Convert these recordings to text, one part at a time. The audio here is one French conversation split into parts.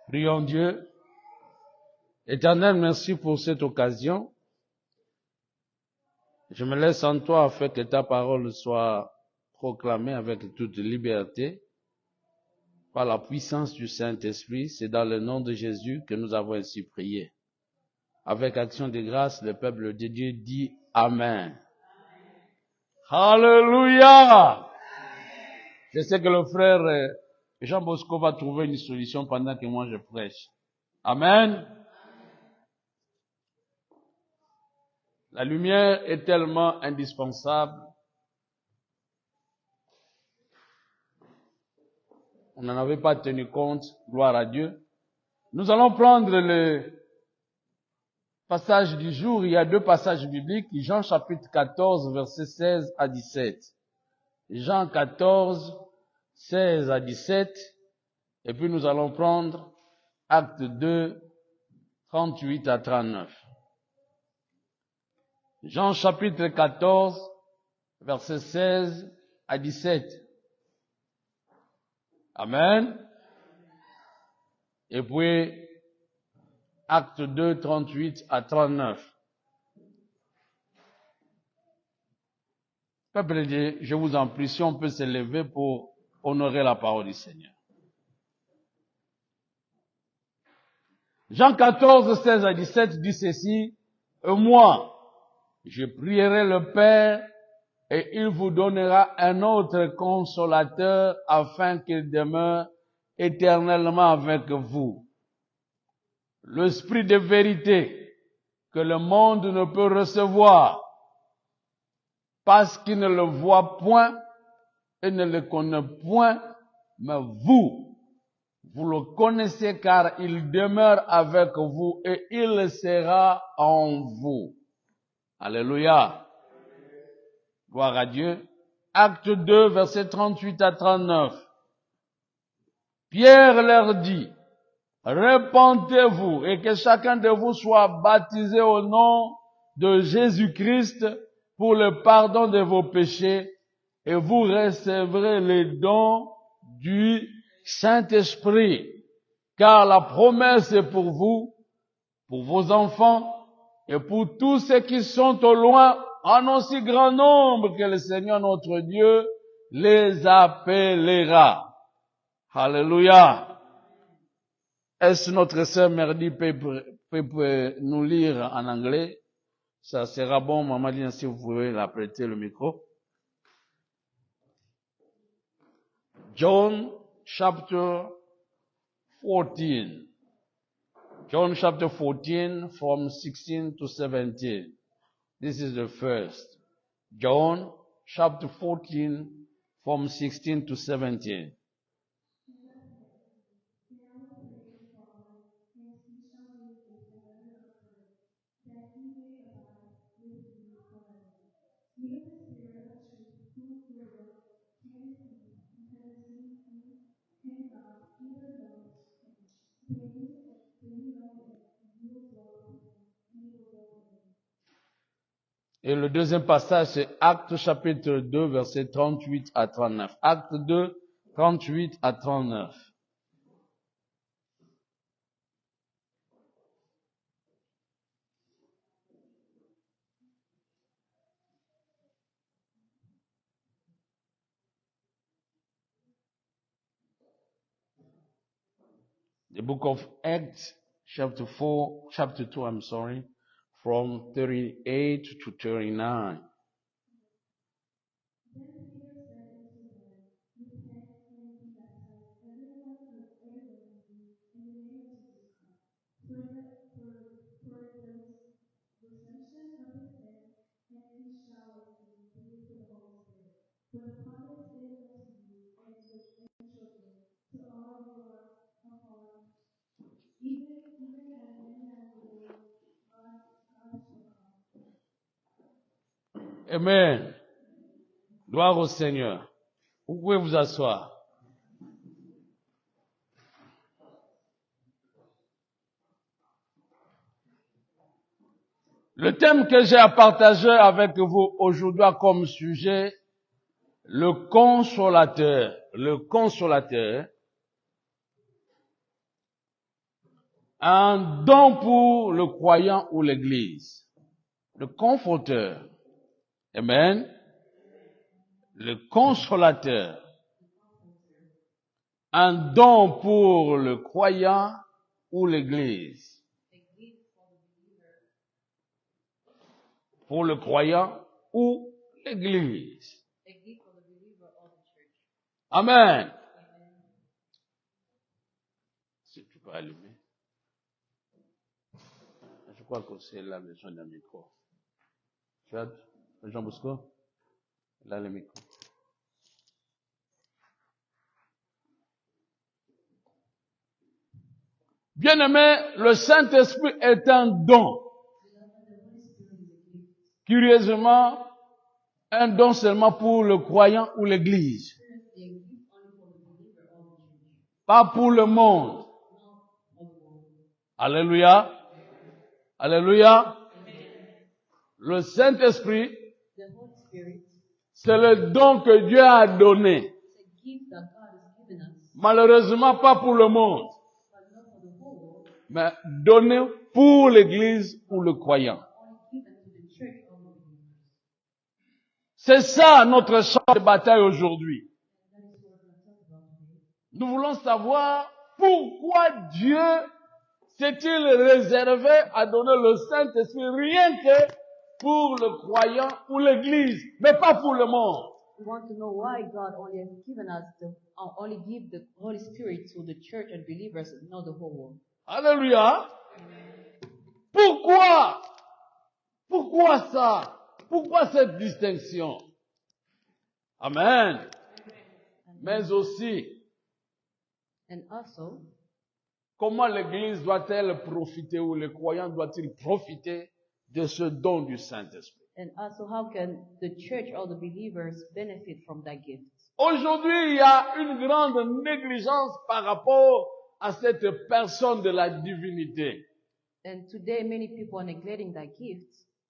Prions Dieu. Éternel, merci pour cette occasion. Je me laisse en toi afin que ta parole soit proclamée avec toute liberté par la puissance du Saint-Esprit. C'est dans le nom de Jésus que nous avons ainsi prié. Avec action de grâce, le peuple de Dieu dit Amen. Alléluia! Je sais que le frère Jean Bosco va trouver une solution pendant que moi je prêche. Amen. La lumière est tellement indispensable. On n'en avait pas tenu compte, gloire à Dieu. Nous allons prendre le passage du jour. Il y a deux passages bibliques. Jean chapitre 14, versets 16 à 17. Jean 14, 16 à 17. Et puis nous allons prendre Acte 2, 38 à 39. Jean chapitre 14, versets 16 à 17. Amen. Et puis, Acte 2, 38 à 39. Peuple de Dieu, je vous en prie, si on peut se lever pour honorer la parole du Seigneur. Jean 14, 16 à 17 dit ceci, « Et moi, je prierai le Père, et il vous donnera un autre consolateur afin qu'il demeure éternellement avec vous. L'Esprit de vérité que le monde ne peut recevoir parce qu'il ne le voit point et ne le connaît point, mais vous le connaissez car il demeure avec vous et il sera en vous. » Alléluia. Gloire à Dieu. Acte 2, versets 38 à 39. Pierre leur dit, « Repentez-vous et que chacun de vous soit baptisé au nom de Jésus-Christ pour le pardon de vos péchés et vous recevrez les dons du Saint-Esprit. Car la promesse est pour vous, pour vos enfants et pour tous ceux qui sont au loin, en aussi grand nombre que le Seigneur notre Dieu les appellera. » Alléluia. Est-ce notre sœur Merdi peut nous lire en anglais? Ça sera bon, Maman Lina, si vous pouvez la prêter le micro. John chapter 14. John chapter 14 from 16 to 17. This is the first. John chapter 14 from 16 to 17. Et le deuxième passage, c'est Acte chapitre 2, versets 38 à 39. Acte 2, 38 à 39. The book of Acts, chapter 2, from 38 to 39. Amen. Gloire au Seigneur. Vous pouvez vous asseoir. Le thème que j'ai à partager avec vous aujourd'hui a comme sujet le consolateur. Le consolateur. Un don pour le croyant ou l'Église. Le conforteur. Amen. Le consolateur. Un don pour le croyant ou l'Église. Pour le croyant ou l'Église. Amen. Si tu peux allumer. Je crois que c'est là besoin d'un micro. Chad, Jean Bosco, là le micro. Bien-aimé, le Saint-Esprit est un don. Curieusement, un don seulement pour le croyant ou l'Église. Pas pour le monde. Alléluia. Alléluia. Le Saint-Esprit, c'est le don que Dieu a donné. Malheureusement, pas pour le monde, mais donné pour l'Église ou le croyant. C'est ça notre champ de bataille aujourd'hui. Nous voulons savoir pourquoi Dieu s'est-il réservé à donner le Saint-Esprit rien que pour le croyant ou l'Église, mais pas pour le monde. We want to know why God only has given us only give the Holy Spirit to the church and believers, not the whole world. Alléluia. Pourquoi? Pourquoi ça? Pourquoi cette distinction? Amen. Mais aussi, And also, comment l'Église doit-elle profiter ou le croyant doit-il profiter de ce don du Saint-Esprit? and also, how can the church or the believers benefit from that gift? Aujourd'hui, il y a une grande négligence par rapport à cette personne de la divinité. And today, many people are neglecting that gift.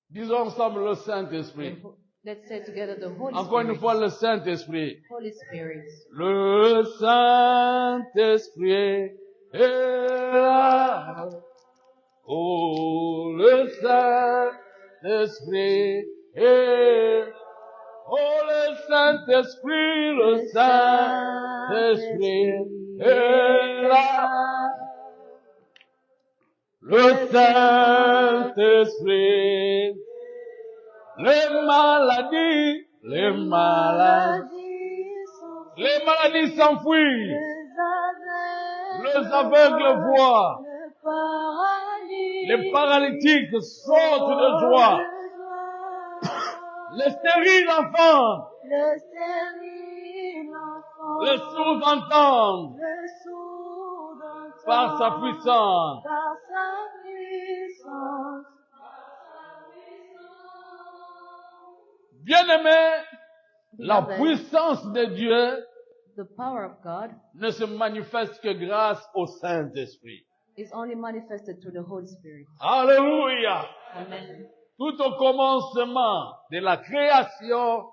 Disons ensemble le Saint-Esprit. And let's say together the Holy Encore une Spirit. fois, le Saint-Esprit. Holy Spirit. Le Saint-Esprit est là. Oh, le Saint-Esprit est là. Oh, le Saint-Esprit, le Saint-Esprit est là. Le Saint-Esprit, les maladies s'enfuient. Les aveugles voient. Les paralytiques sautent de joie. Les stériles enfants. Les sourds entendent. Par sa puissance. Bien-aimé, la puissance de Dieu The power of God ne se manifeste que grâce au Saint-Esprit. is only manifested through the Holy Spirit. Alléluia. Amen. Tout au commencement de la création,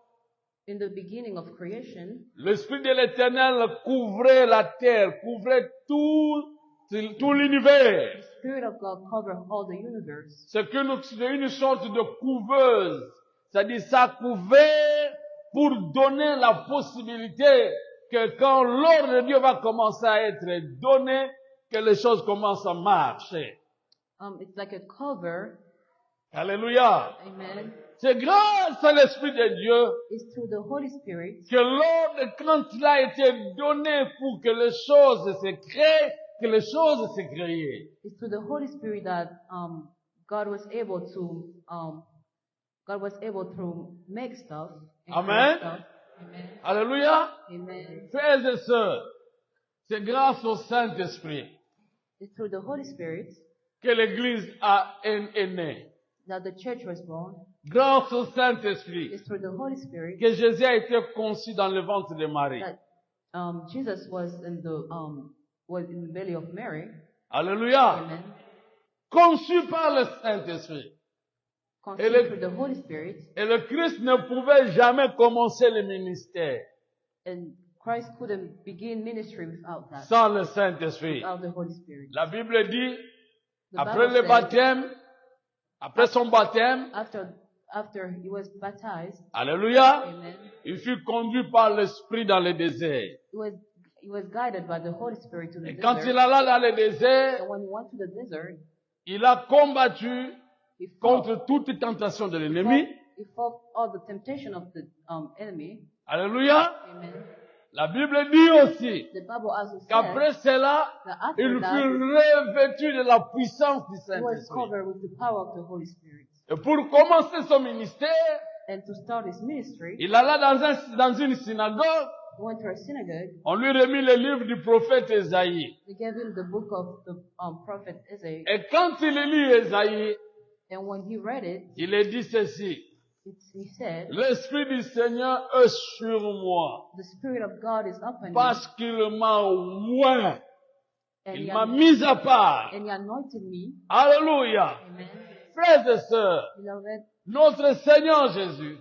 In the beginning of creation, l'Esprit de l'Éternel couvrait la terre, couvrait tout l'univers. the Spirit of God covered all the universe. C'est une sorte de couveuse. C'est-à-dire, ça couvait pour donner la possibilité que quand l'ordre de Dieu va commencer à être donné, que les choses commencent à marcher. It's like a cover. Alléluia. Amen. C'est grâce à l'Esprit de Dieu It's through the Holy Spirit que l'ordre, quand il a été donné pour que les choses se créent, que les choses se créent. It's through the Holy Spirit that God was able to make stuff. And Amen. create stuff. Amen. Alléluia. Amen. Frères et sœurs, c'est grâce au Saint-Esprit It's through the Holy Spirit que l'Église est née. that the church was born. Grâce au Saint-Esprit It's through the Holy Spirit que Jésus a été conçu dans le ventre de Marie. that Jesus was in the belly of Mary. Alléluia. Amen. Conçu par le Saint-Esprit. Conceived through the Holy Spirit, Et le Christ ne pouvait jamais commencer le ministère and Christ couldn't begin ministry without that, sans le Saint-Esprit. without the Holy Spirit. La Bible dit, Après Bible le says, baptême, après son baptême, after he was baptized, alléluia, amen, il fut conduit par l'Esprit dans le désert. he was guided by the Holy Spirit to the Et quand il desert. alla dans le désert, And when he went to the desert, il a combattu he contre fought, toute tentation de l'ennemi. he fought all the temptation of the enemy. Alléluia. Amen. La Bible dit aussi The Bible also says qu'après cela, that after il that, fut revêtu de la puissance du he was Saint-Esprit. covered with the power of the Holy Spirit. Et pour commencer son ministère, And to start his ministry, il alla dans une synagogue. he went to a synagogue. On lui remit le livre du prophète Ésaïe. They gave him the book of the prophet Isaiah. Et quand il lit Ésaïe, And when he read it, il est dit ceci. he said, L'Esprit du Seigneur est sur moi, the Spirit of God is upon me, parce qu'il m'a oint. and Il he, m'a mis à part. and he anointed me. Alléluia. Amen. Frères et sœurs, Beloved, notre Seigneur Jésus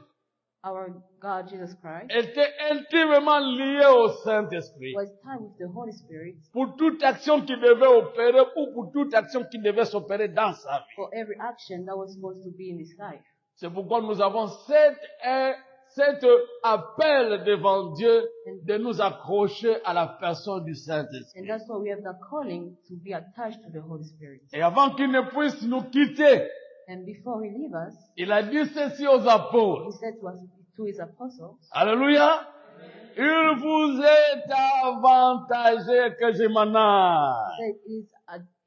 our God Jesus Christ était intimement lié au Saint-Esprit. was tied with the Holy Spirit Pour toute action qui devait opérer ou pour toute action qui devait s'opérer dans sa vie. for every action that was supposed to be in his life. C'est pourquoi nous avons cet appel devant Dieu de nous accrocher à la personne du And Saint-Esprit. that's why we have the calling to be attached to the Holy Spirit. Et avant qu'il ne puisse nous quitter, And before he leave us, il a dit ceci aux apôtres. he said to his apostles, Alléluia. Il vous est avantagé que je m'en aille.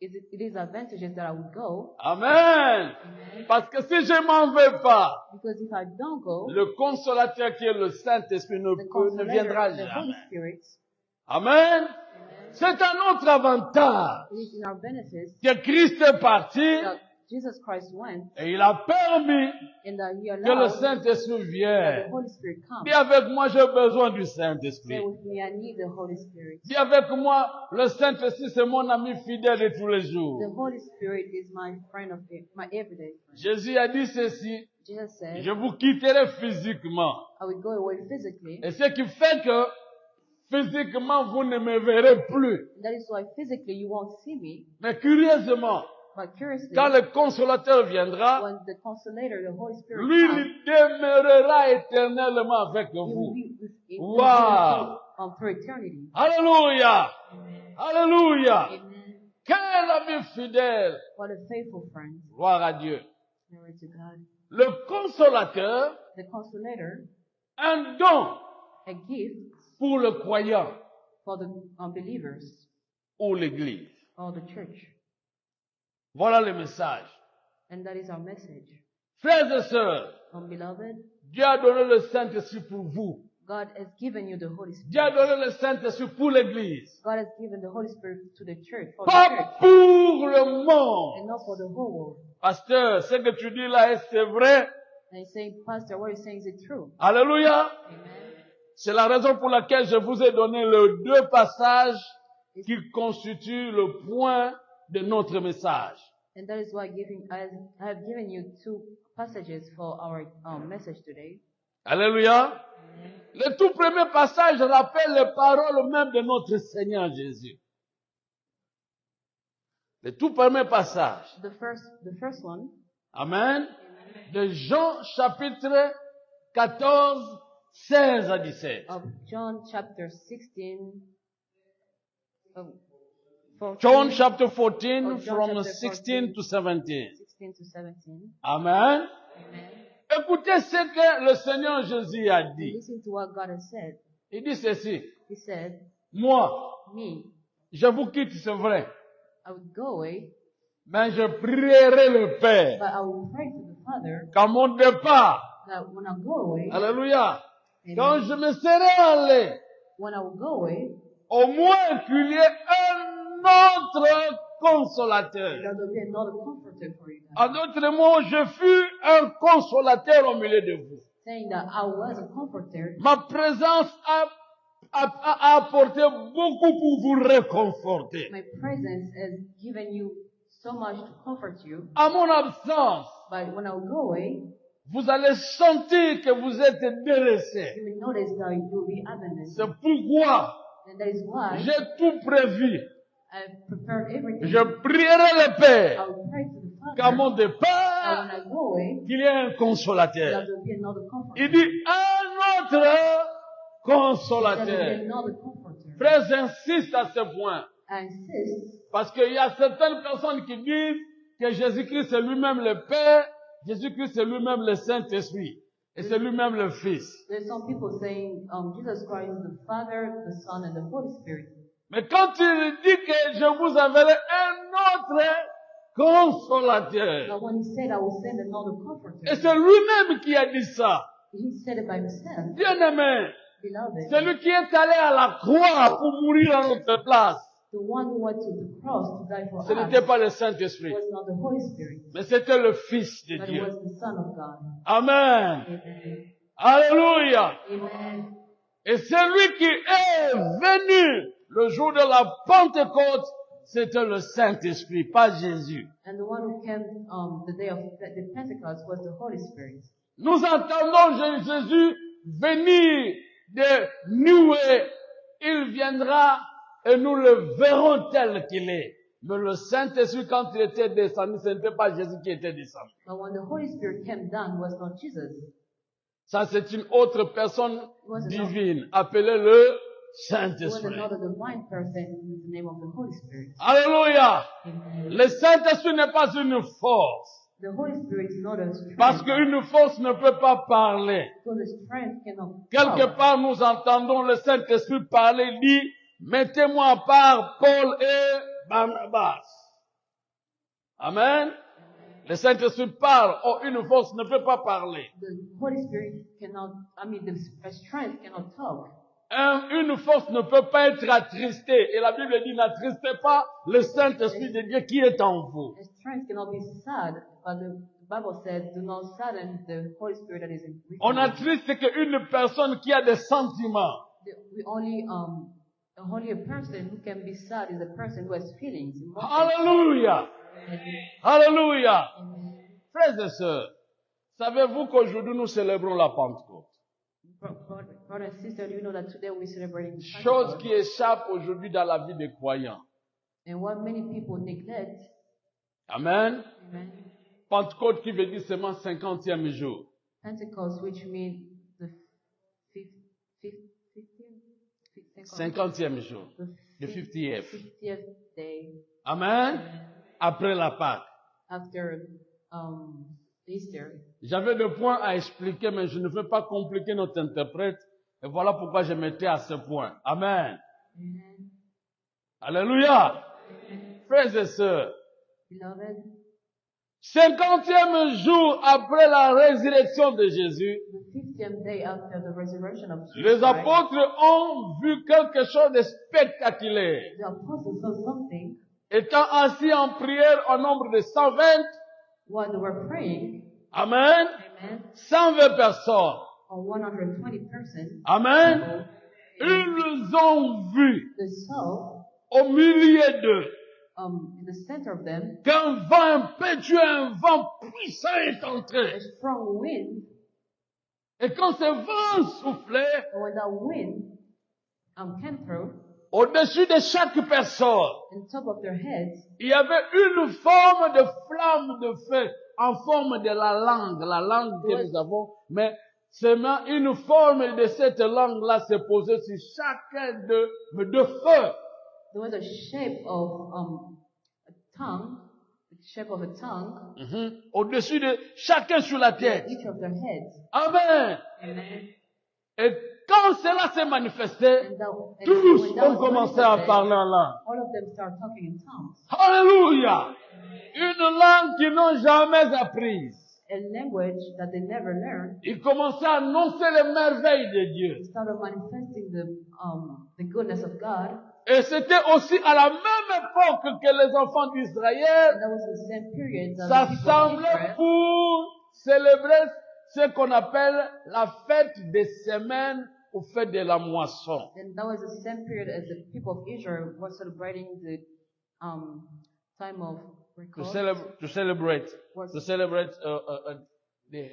it is advantageous that I would go, Amen. Parce que si je m'en vais pas, because if I don't go, le consolateur qui est le Saint-Esprit ne viendra the Holy jamais. Spirit, Amen. C'est un autre avantage it is in our benefit que Christ est parti that Jesus Christ went et il a permis and that he que le allowed Saint-Esprit that the vienne. Holy Spirit come. Dis avec moi, j'ai besoin du Say Saint-Esprit. with me, I need the Holy Spirit. Dis avec moi, le Saint-Esprit c'est mon ami fidèle de tous les jours. The Holy Spirit is my friend my everyday friend. Jésus a dit ceci, Jesus said, je vous quitterai physiquement. I will go away physically. Et ce qui fait que physiquement vous ne me verrez plus. That is why physically you won't see me, Mais curieusement, but curiously, quand le consolateur viendra, when the Consolator, the Holy Spirit lui comes, il demeurera éternellement avec he will vous. be with you Wow. for eternity. Alléluia. Alléluia. Amen. Quel ami fidèle. What a faithful friend. Gloire à Dieu. Glory to God. Le consolateur, The Consolator, un don a gift pour le croyant for the unbelievers ou l'église. or the church. Voilà le message. And that is our message. Frères et sœurs, Beloved, Dieu a donné le Saint-Esprit pour vous. God has given you the Holy Dieu a Spirit. donné le Saint-Esprit pour l'église. God has given the Holy Spirit to the church, for the Pas church, pour le monde. and not for the whole world. Pasteur, ce que tu dis là, c'est vrai. And he's saying, Pastor, what you're saying, is it true? Alléluia. Amen. C'est la raison pour laquelle je vous ai donné les deux passages qui constituent le point de notre message. And that is why I have given you two passages for our message today. Alléluia. Le tout premier passage rappelle les paroles même de notre Seigneur Jésus. Le tout premier passage. The first one, Amen. De Jean chapitre 14, 16 à 17. of John chapter 16, 14, John chapter Oh, 14 John from chapter 16 to 17. 16 to 17. Amen. Amen. Écoutez ce que le Seigneur Jésus a And dit. listen to what God has said. Il dit ceci. He said, Moi, me, je vous quitte, c'est vrai. I would go away, Mais je prierai le Père but I will pray to the Father qu'à mon départ, that when I go away, alléluia, Amen. quand je me serai allé, when I will go away, au moins qu'il y ait un autre consolateur. there will be another comforter for you guys. En d'autres mots, je fus un consolateur au milieu de vous. Saying that I was a comforter, Ma présence a apporté beaucoup pour vous réconforter. my presence has given you so much to comfort you, À mon absence, but when I will go away, vous allez sentir que vous êtes délaissés. you will notice that you will be abandoned. C'est pourquoi And that is why j'ai tout prévu I've prepared everything. Je prierai le Père I will pray to the qu'à Father. mon And départ, when I go away, qu'il y ait un that consolateur. there will be another Il comforter. dit un autre That there will consolateur. be another comforter. Frères, j'insiste à ce point. I insist, Parce qu'il y a certaines personnes qui disent que Jésus-Christ c'est lui-même le Père, Jésus-Christ c'est lui-même le Saint-Esprit, et c'est lui-même le Fils. there's some people saying Jesus Christ is the Father, the Son, and the Holy Spirit. Mais quand il dit que je vous enverrai un autre consolateur, But when he said, I will send another comforter, et c'est lui-même qui a dit ça. he said it by himself. Bien-aimé, Beloved, celui qui est allé à la croix pour mourir à notre place, the one who went to the cross to die for ce us n'était pas le Saint-Esprit, was not the Holy Spirit, mais c'était le Fils de but it Dieu. was the Son of God. Amen. Amen. Alléluia. Amen. Et celui qui est venu le jour de la Pentecôte, c'était le Saint-Esprit, pas Jésus. And the one who came the day of the Pentecost was the Holy Spirit. Nous entendons Jésus venir de nuée. Il viendra et nous le verrons tel qu'il est. Mais le Saint-Esprit, quand il était descendu, ce n'était pas Jésus qui était descendu. But when the Holy Spirit came down, it was not Jesus. Ça, c'est une autre personne Was it divine. Appelez-le It was Saint-Esprit. another divine person with the name of the Holy Spirit. Alléluia. Amen. Le Saint-Esprit n'est pas une force. The Holy Spirit is not a strength. Parce qu'une force ne peut pas parler. Because the strength cannot Quelque talk. part, nous entendons le Saint-Esprit parler, il dit, mettez-moi à part Paul et Barnabas. Amen. Le Saint-Esprit parle. Oh, une force ne peut pas parler. The Holy Spirit cannot, the strength cannot talk. Une force ne peut pas être attristée. Et la Bible dit, n'attristez pas le Saint-Esprit de Dieu qui est en vous. The strength cannot be sad, but the Bible says, do not sadden the Holy Spirit that is in within On you. attriste qu'une personne qui a des sentiments. We only a person who can be sad is a person who has feelings. Emotions. Alléluia. Amen. Alléluia. Amen. Frères et sœurs, savez-vous qu'aujourd'hui nous célébrons la Pentecôte? Brother and sister, do you know that today we're celebrating Chose Pentecost? qui échappe aujourd'hui dans la vie des croyants. And what many people neglect, Amen. amen, Pentecôte qui veut dire seulement 50e jour. Pentecost, which means the 50e jour. The 50th. 50th day Amen. Après la Pâque. after Easter. J'avais des points à expliquer, mais je ne veux pas compliquer notre interprète. Et voilà pourquoi je m'étais à ce point. Amen. Amen. Alléluia. Frères et sœurs, Beloved, 50e jour après la résurrection de Jésus, the 50th day after the resurrection of Jesus les Christ, apôtres ont vu quelque chose de spectaculaire. the apostles saw something Étant assis en prière au nombre de 120, while they were praying. Amen, Amen. 120 personnes, Or 120 persons. Amen, ils ont vu They saw au milieu d'eux in the center of them qu'un vent impétueux, un vent puissant est entré. a strong wind. Et quand ce vent soufflait, And when that wind came through, au-dessus de chaque personne, on top of their heads, il y avait une forme de flamme de feu en forme de la langue que nous avons, mais seulement une forme de cette langue-là s'est posée sur chacun de feu. there was a shape of a tongue, the shape of a tongue, Au-dessus de chacun sur la tête. each of their heads. Amen. Amen. Et quand cela s'est manifesté, And tous when that ont was commencé à manifested, parler en langue. all of them started talking in tongues. Alléluia. Une langue qu'ils n'ont jamais apprise. A language that they never learned. Ils commençaient à annoncer les merveilles de Dieu. They started manifesting the goodness of God. Et c'était aussi à la même époque que les enfants And d'Israël that was the same period that the people of s'assemblaient Israel pour célébrer ce qu'on appelle la fête des semaines ou fête de la moisson. And that was the same period as the people of Israel were celebrating the time of To celebrate the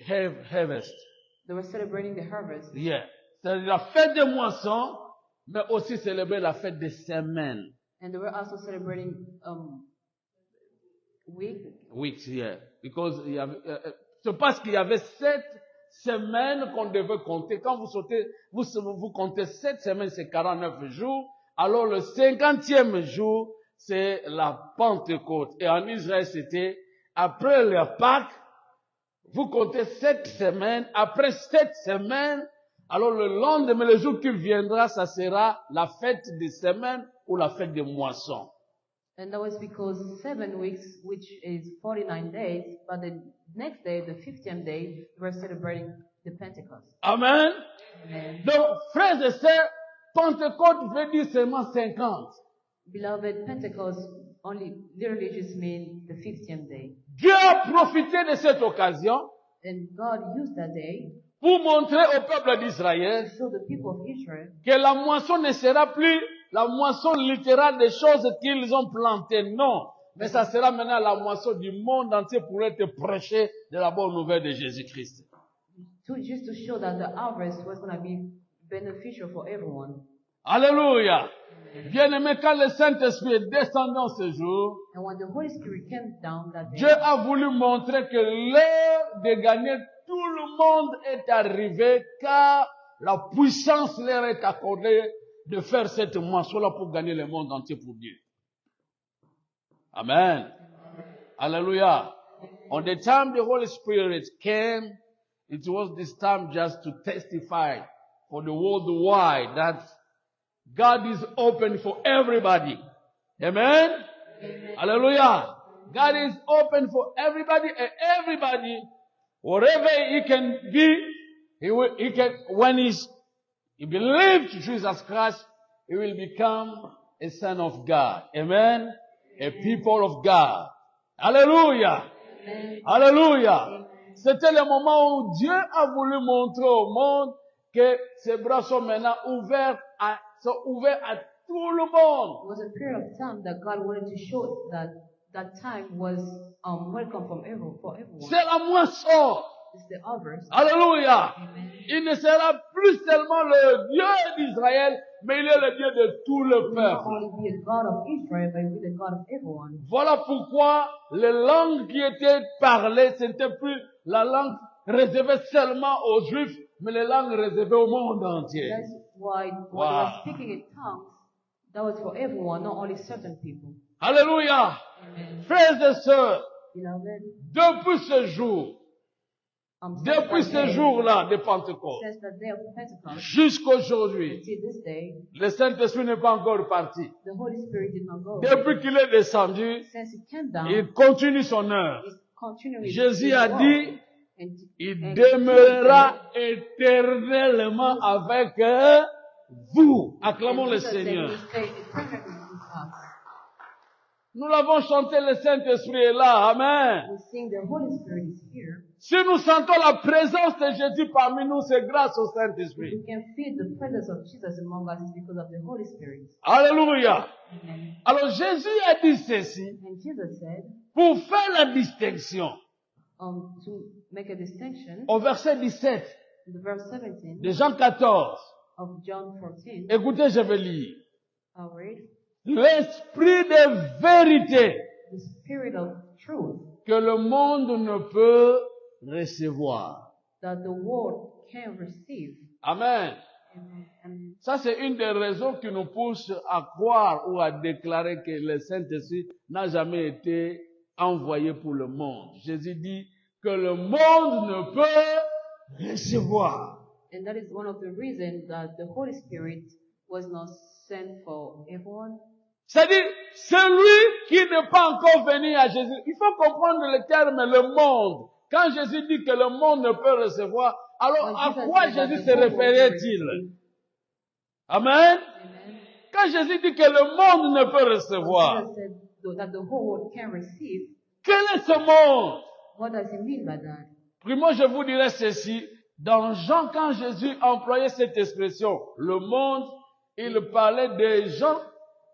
harvest. They were celebrating the harvest. Yeah. C'est la fête des moissons, mais aussi célébrer la fête des semaines. And they were also celebrating Weeks, yeah. Because c'est parce qu'il y avait 7 semaines qu'on devait compter. Quand vous comptez 7 semaines, c'est 49 jours. Alors le 50e jour, c'est la Pentecôte. Et en Israël, c'était après le Pâques, vous comptez 7 semaines. Après 7 semaines, alors le lendemain, le jour qui viendra, ça sera la fête des semaines ou la fête des moissons. And that was because 7 weeks, which is 49 days, but the next day, the 50th day, we were celebrating the Pentecost. Amen. Amen. Donc, frères et sœurs, Pentecôte veut dire seulement 50. Beloved, Pentecost only literally just means the 50th day. Dieu a profité de cette occasion And God used that day pour montrer au peuple d'Israël to show the people of Israel que la moisson ne sera plus la moisson littérale des choses qu'ils ont plantées. Non. Mais ça sera maintenant la moisson du monde entier pour être prêché de la bonne nouvelle de Jésus-Christ. just to show that the harvest was going to be beneficial for everyone. Alléluia. Bien-aimé, quand le Saint-Esprit est descendu en ce jour, And when the Holy Spirit came down that day, Dieu a voulu montrer que l'heure de gagner tout le monde est arrivée, car la puissance leur est accordée de faire cette moisson-là pour gagner le monde entier pour Dieu. Amen. Hallelujah. On the time the Holy Spirit came, it was this time just to testify for the worldwide that God is open for everybody. Amen. Hallelujah. God is open for everybody, and everybody, wherever he can be, he can, when he believes Jesus Christ, he will become a son of God. Amen. A people of God. Hallelujah. Hallelujah. C'était le moment où Dieu a voulu montrer au monde que ses bras sont maintenant ouverts à tout le monde. it was a period of time that God wanted to show that that time was welcome for everyone. C'est la moisson. It's the harvest. Alléluia. Amen. Il ne sera plus seulement le Dieu d'Israël, mais il est le Dieu de tout le He will not peuple. only be a God of Israel, but he will be the God of everyone. Voilà pourquoi les langues qui étaient parlées, ce n'était plus la langue réservée seulement aux Juifs, mais les langues réservées au monde entier. That's why when they were speaking in tongues, that was for everyone, not only certain people. Alléluia. Amen. Frères et sœurs, Beloved, depuis ce jour, depuis ce jour-là de Pentecôte, since the day of Pentecost jusqu'aujourd'hui, until this day, le Saint-Esprit n'est pas encore parti. the Holy Spirit did not go. Depuis qu'il est descendu, Since he came down, il continue son œuvre. he's continuing Jésus his a work. dit, And il demeurera éternellement avec vous. Acclamons le Jesus said, Seigneur. "He will stay eternally with us." Nous l'avons chanté, le Saint-Esprit est là. Amen. We sing the Holy Spirit is here. Si nous sentons la présence de Jésus parmi nous, c'est grâce au If Saint-Esprit. we can feel the presence of Jesus among us, it's because of the Holy Spirit. Alléluia. Amen. Alors Jésus a dit ceci And Jesus said, pour faire la distinction. to make a distinction, Au verset 17 in the verse 17 de Jean 14. of John 14, Écoutez, je vais lire. I'll read, L'esprit de vérité the Spirit of truth que le monde ne peut recevoir. that the world can receive. Amen. And Ça, c'est une des raisons qui nous pousse à croire ou à déclarer que le Saint-Esprit n'a jamais été envoyé pour le monde. Jésus dit que le monde ne peut recevoir. And that is one of the reasons that the Holy Spirit was not sent for everyone. C'est-à-dire, celui qui n'est pas encore venu à Jésus, il faut comprendre le terme le monde. Quand Jésus dit que le monde ne peut recevoir, alors à quoi Jésus se référait-il? Amen. Amen. Quand Jésus dit que le monde ne peut recevoir, Jesus said that the whole world can receive. quel est ce monde? What does he mean by that? Primo, je vous dirais ceci. Dans Jean, quand Jésus employait cette expression, le monde, il parlait des gens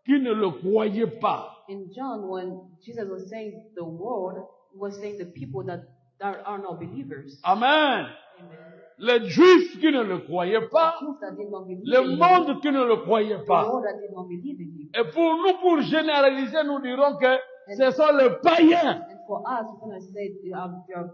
qui ne le croyaient pas. In John, when Jesus was saying the world, he was saying the people that are not believers. Amen. Amen. les Juifs qui ne le croyaient pas, Jews that did not believe le in him, monde qui ne le croyait the pas. world that did not believe in him. Et pour nous, pour généraliser, nous dirons que ce sont les païens, And for us, we're going to say they are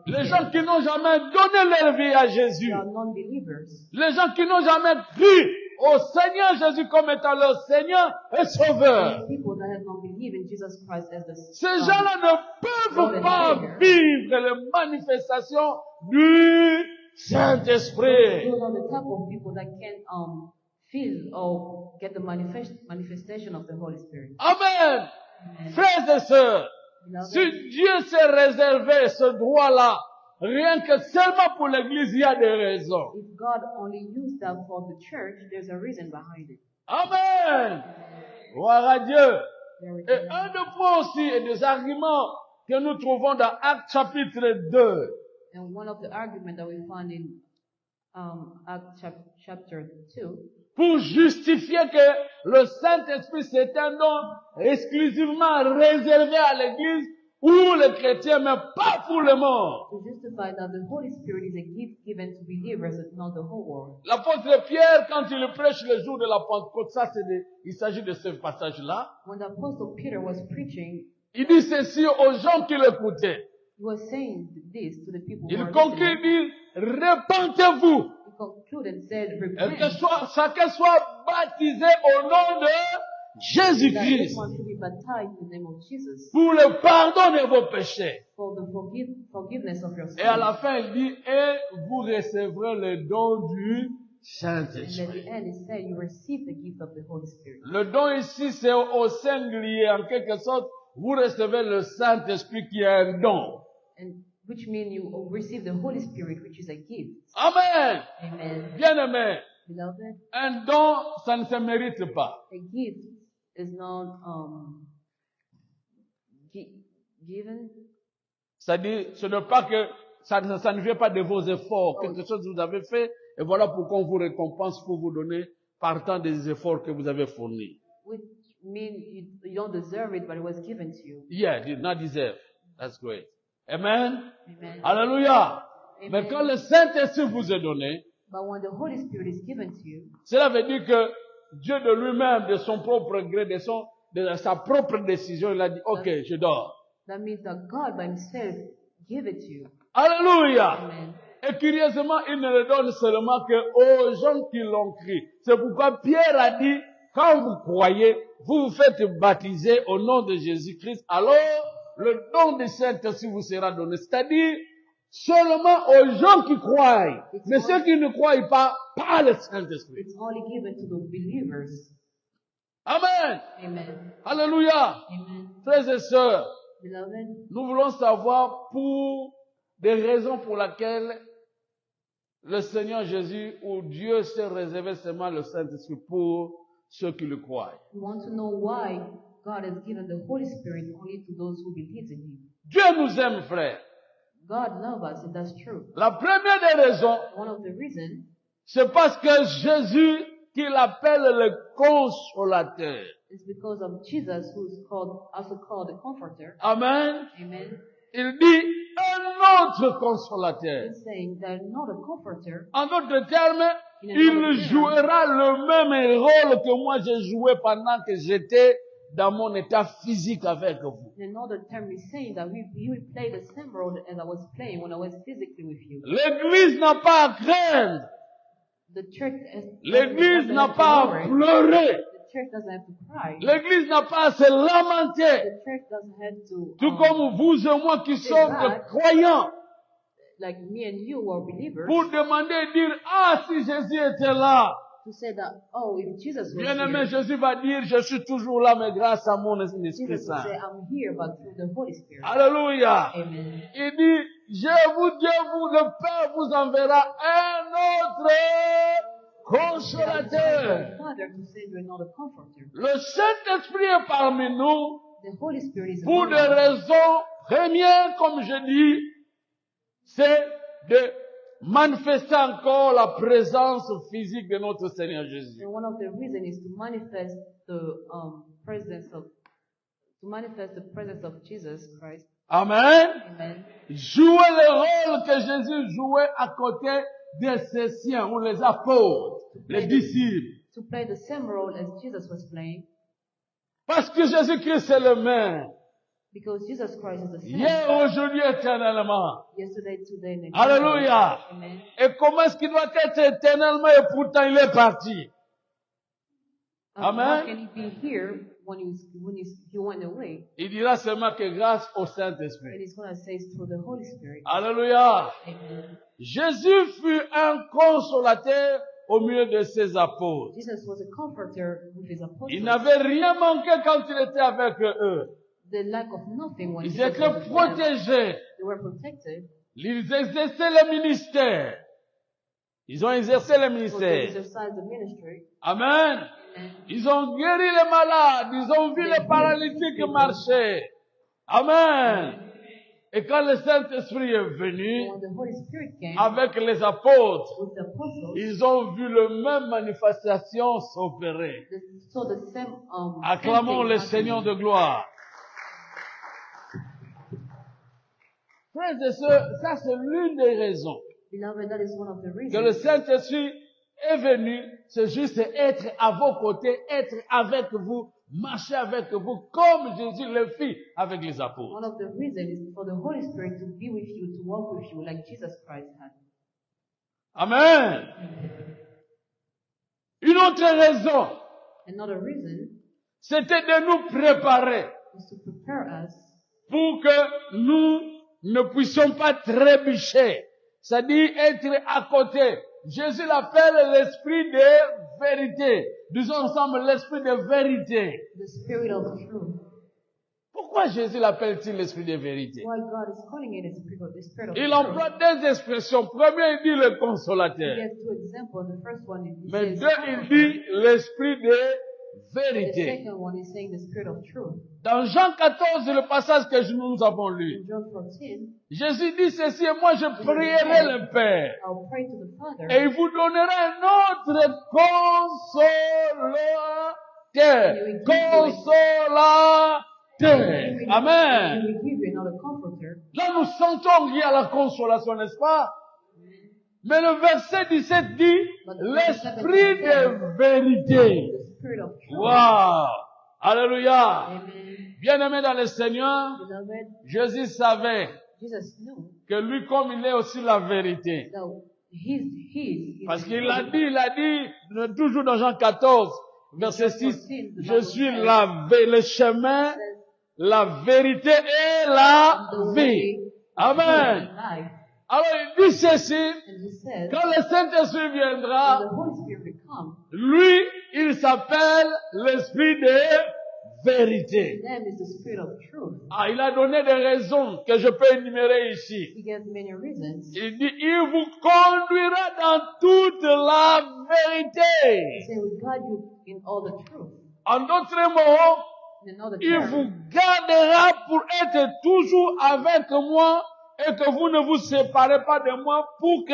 les gens qui n'ont jamais donné leur vie à Jésus, non-believers. les gens qui n'ont jamais cru au Seigneur Jésus comme étant leur Seigneur et Sauveur. People that have not believed in Jesus Christ as the Ces gens-là ne peuvent pas vivre les manifestations du Saint-Esprit. Those are the type of people that can feel or get the manifestation of the Holy Spirit. Amen. Frères et sœurs, si Dieu s'est réservé ce droit-là, rien que seulement pour l'Église, il y a des raisons. If God only used that for the church, there's a reason behind it. Amen. Gloire à Dieu. There is Et un des points aussi et des arguments que nous trouvons dans Actes chapitre 2, And one of the arguments that we find in Acts chapter 2, pour justifier que le Saint-Esprit c'est un don exclusivement réservé à l'Église ou les chrétiens, mais pas pour le monde. to justify that the Holy Spirit is a gift given to believers and not the whole world. L'apôtre Pierre, quand il prêche le jour de la Pentecôte, il s'agit de ce passage-là, When the Apostle Peter was preaching, il dit ceci aux gens qui l'écoutaient. he was saying this to the people who Il were conclut, listening. il dit, repentez-vous, He concluded, said, et que repent, chacun soit baptisé au nom de that Jésus-Christ everyone should be baptized in the name of Jesus pour le pardon de vos péchés. for the forgiveness of your Et à sins. la fin, il dit, et vous recevrez le don du And at Saint-Esprit. the end, he said, you receive the gift of the Holy Spirit. Le don ici, c'est au singulier, en quelque sorte, vous recevez le Saint-Esprit qui est un don. And which means you receive the Holy Spirit, which is a gift. Amen. Amen. Bien-aimé, Beloved, un don, ça ne se mérite pas. a gift is not given. C'est-à-dire, ce n'est pas que ça ne vient pas de vos efforts, quelque chose que vous avez fait, et voilà pourquoi on vous récompense pour vous donner partant des efforts que vous avez fournis. Which means you don't deserve it, but it was given to you. Yeah, did not deserve. That's great. Amen. Amen. Alléluia. Amen. Mais quand le Saint-Esprit vous est donné, But when the Holy Spirit is given to you, cela veut dire que Dieu de lui-même, de son propre gré, de sa propre décision, il a dit, ok, je dors. that means that God by Himself give it to you. Alléluia. Amen. Et curieusement, il ne le donne seulement que aux gens qui l'ont cru. C'est pourquoi Pierre a dit, quand vous croyez, vous vous faites baptiser au nom de Jésus-Christ, alors le don du Saint-Esprit vous sera donné. C'est-à-dire, seulement aux gens qui croient. Mais ceux qui ne croient pas le Saint-Esprit. It's only given to the believers. Amen. Amen. Alléluia. Amen. Frères et sœurs, Beloved, nous voulons savoir pour des raisons pour lesquelles le Seigneur Jésus ou Dieu s'est réservé seulement le Saint-Esprit pour ceux qui le croient. we want to know why God has given the Holy Spirit only to those who believe in Him. Dieu nous aime, frères. God loves us, and that's true. La première des raisons, One of the reasons c'est parce que Jésus, qu'il appelle le consolateur. is because of Jesus, who is also called the Comforter. Amen. Amen. Il dit un autre consolateur. He's saying that not a comforter. En d'autres termes, il jouera le même rôle que moi j'ai joué pendant que j'étais dans mon état physique avec vous. In another term, he's saying that he will play the same role as I was playing when I was physically with you. L'église n'a pas à craindre. The church L'église n'a doesn't pas have to à worry. pleurer. The church doesn't have to cry. L'église n'a pas à se lamenter. The church doesn't have to, Tout comme vous et moi qui sommes des croyants. like me and you who are believers, Pour demander et dire, ah, si Jésus était là. to say that, oh, if Jesus was Bien-aimé, here, Jésus va dire, je suis toujours là, mais grâce à mon Esprit Jesus will Saint. say, I'm here, but through the Holy Spirit. Alléluia. Amen. Il dit, Dieu, le Père vous enverra un autre consolateur. Father to send you another comforter. Le Saint-Esprit est parmi nous The Holy Spirit is pour among des us. raisons premières, comme je dis, c'est de manifester encore la présence physique de notre Seigneur Jésus. And one of the reasons is to manifest the presence of Jesus Christ. Amen. Amen. Jouer le rôle que Jésus jouait à côté de ses siens, ou les apôtres, les disciples. To play the same role as Jesus was playing. Parce que Jésus-Christ est le même. Because Jesus Christ is the same. Hier, aujourd'hui, éternellement. Yesterday, today, and Alléluia. Amen. Et comment est-ce qu'il doit être éternellement et pourtant il est parti? Amen. How can he be here when he went away? Il dira seulement que grâce au And Saint-Esprit. he's going to say it's through the Holy Spirit. Alléluia. Amen. Jésus fut un consolateur au milieu de ses apôtres. Jesus was a comforter with his apostles. Il n'avait rien manqué quand il était avec eux. The lack of nothing when Ils Jesus étaient was with them. protégés. They were protected. Ils exerçaient le ministère. Ils ont exercé le So they ministère. exercised the ministry. Amen. Amen. Ils ont guéri les malades. Ils ont vu les paralytiques marcher. Amen. Et quand le Saint-Esprit est venu When the Holy Spirit came avec les apôtres, with the apostles, ils ont vu le même manifestation s'opérer. they saw the same Acclamons same le thing Seigneur de happening. gloire. Frères et sœurs, ça c'est l'une des raisons Beloved, that is one of the que le reasons Saint-Esprit est venu. C'est juste être à vos côtés, être avec vous, marcher avec vous, comme Jésus le fit avec les apôtres. one of the reasons is for the Holy Spirit to be with you, to walk with you, like Jesus Christ had. Amen. Une autre raison, Another reason c'était de nous préparer is to prepare us pour que nous ne puissions pas trébucher, c'est-à-dire être à côté. Jésus l'appelle l'esprit de vérité. Disons ensemble l'esprit de vérité. the Spirit of truth. Pourquoi Jésus l'appelle-t-il l'esprit de vérité? Why God is calling it the Spirit of Il truth. emploie deux expressions. Premier, il dit le He consolateur. has two examples. The first one is he Mais says deux, il dit l'esprit de the vérité. second one is saying the Spirit of truth. Dans Jean 14, le passage que nous avons lu, In John 14, Jésus dit ceci, et moi je prierai le Père, I'll pray to the Father, et il vous donnera un autre consolateur. Consolateur. He Amen. will give you another comforter. Là, nous sentons qu'il y a la consolation, n'est-ce pas? Mais le verset 17 dit, l'esprit de vérité. The Spirit of truth. Wow! Alléluia! Amen. Bien-aimé dans le Seigneur, Beloved, Jésus savait Jesus knew que lui, comme il est aussi la vérité. that he's Parce qu'il a dit, toujours dans Jean 14, verset 6, je suis le chemin, la vérité et la vie. Amen. life. Alors il dit ceci, And he said, quand le Saint-Esprit when viendra, the Holy Spirit will come, lui, il s'appelle l'esprit de vérité. his name is the Spirit of truth. Ah, il a donné des raisons que je peux énumérer ici. He gave many reasons. Il dit, il vous conduira dans toute la vérité. He said, we guide you in all the truth. En d'autres mots, In another il term, vous gardera pour être toujours avec moi et que vous ne vous séparez pas de moi pour que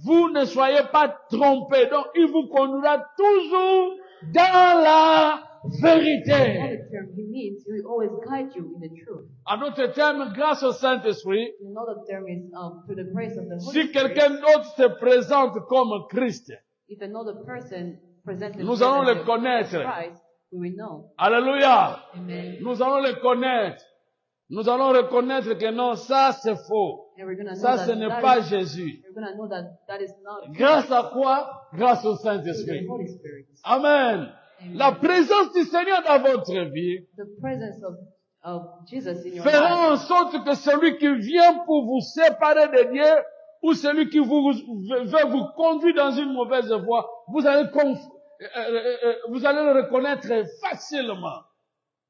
vous ne soyez pas trompés. Donc, il vous conduira toujours dans la in vérité. another term, he means he will always guide you in the truth. En d'autres termes, grâce au Saint-Esprit, In another term is through the grace of the Holy si Spirit. quelqu'un d'autre se présente comme Christ, If another person presents nous allons le himself as connaître. Christ, we will know. Alléluia. Amen. Nous allons le connaître. Nous allons reconnaître que non, ça c'est faux. And we're going to know Ça, that ce n'est that pas is- Jésus. we're going to know that that is not Grâce à quoi? Grâce au through the Saint-Esprit. Holy Spirit. Amen. La présence du Seigneur dans votre vie The presence of Jesus in your fera life en sorte que celui qui vient pour vous séparer de Dieu ou celui qui veut vous conduire dans une mauvaise voie, vous allez le reconnaître facilement.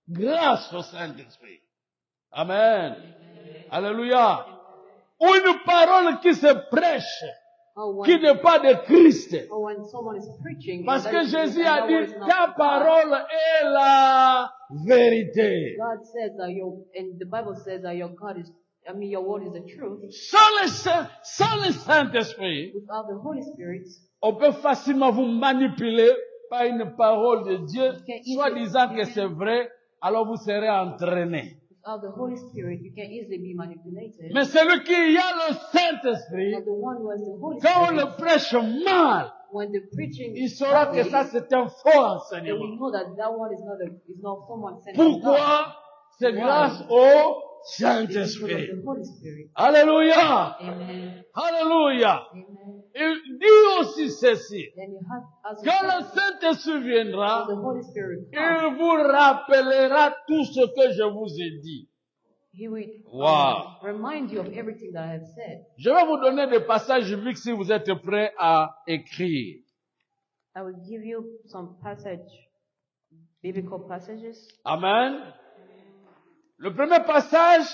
Grâce au Saint-Esprit. Amen. Alléluia. Ou une parole qui se prêche, or qui when, n'est pas de Christ. or when someone is preaching. Parce and que that is- Jésus and a that word dit, is not ta from God. parole est la vérité. God says that and the Bible says that your word is the truth. Sans le Saint-Esprit, Without the Holy Spirit, on peut facilement vous manipuler par une parole de Dieu, can easily- soi disant que c'est vrai, alors vous serez entraîné. without the Holy Spirit, you can easily be manipulated. Mais celui qui a le Saint-Esprit, But the one who has the Holy quand on Spirit, le prêche mal, when the preaching il saura que badly, ça c'est un faux then enseignement. we know that that one is not someone sent from God. Pourquoi? C'est Why? grâce au It's because of Saint-Esprit. the Holy Spirit. Alléluia! Amen. Alléluia! Amen. Il dit aussi ceci. Then you have, as you Quand le said, Saint-Esprit when viendra, the Holy Spirit il comes, vous rappellera tout ce que je vous ai dit. He will Wow. remind you of everything that I have said. Je vais vous donner des passages bibliques si vous êtes prêts à écrire. I will give you some biblical passages. Amen. Le premier passage,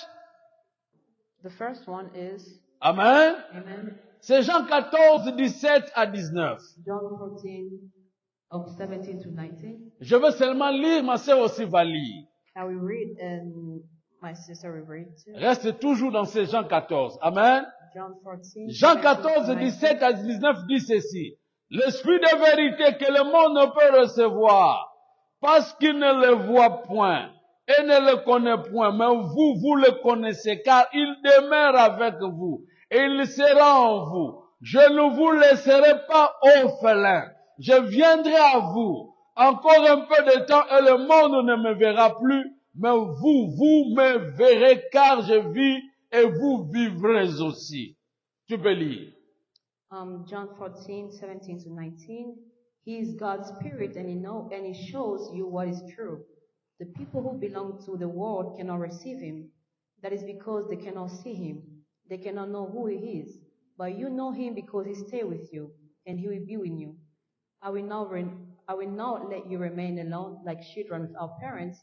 The first one is, Amen, Amen, c'est Jean 14, 17 à 19. John 14, of 17 to 19. Je veux seulement lire, ma sœur aussi va lire. I will read and my sister will read too. Reste toujours dans ces Jean 14. Amen. John 14, Jean 17 to 14, 19. 17 à 19 dit ceci. L'esprit de vérité que le monde ne peut recevoir parce qu'il ne le voit point et ne le connaît point. Mais vous, vous le connaissez car il demeure avec vous et il sera en vous. Je ne vous laisserai pas orphelin. Je viendrai à vous. Encore un peu de temps et le monde ne me verra plus. Mais vous, vous me verrez car je vis et vous vivrez aussi. Tu peux lire. John 14, 17 to 19. He is God's spirit and he shows you what is true. The people who belong to the world cannot receive him. That is because they cannot see him. They cannot know who he is. But you know him because he stays with you and he will be with you. I will not let you remain alone like children without parents.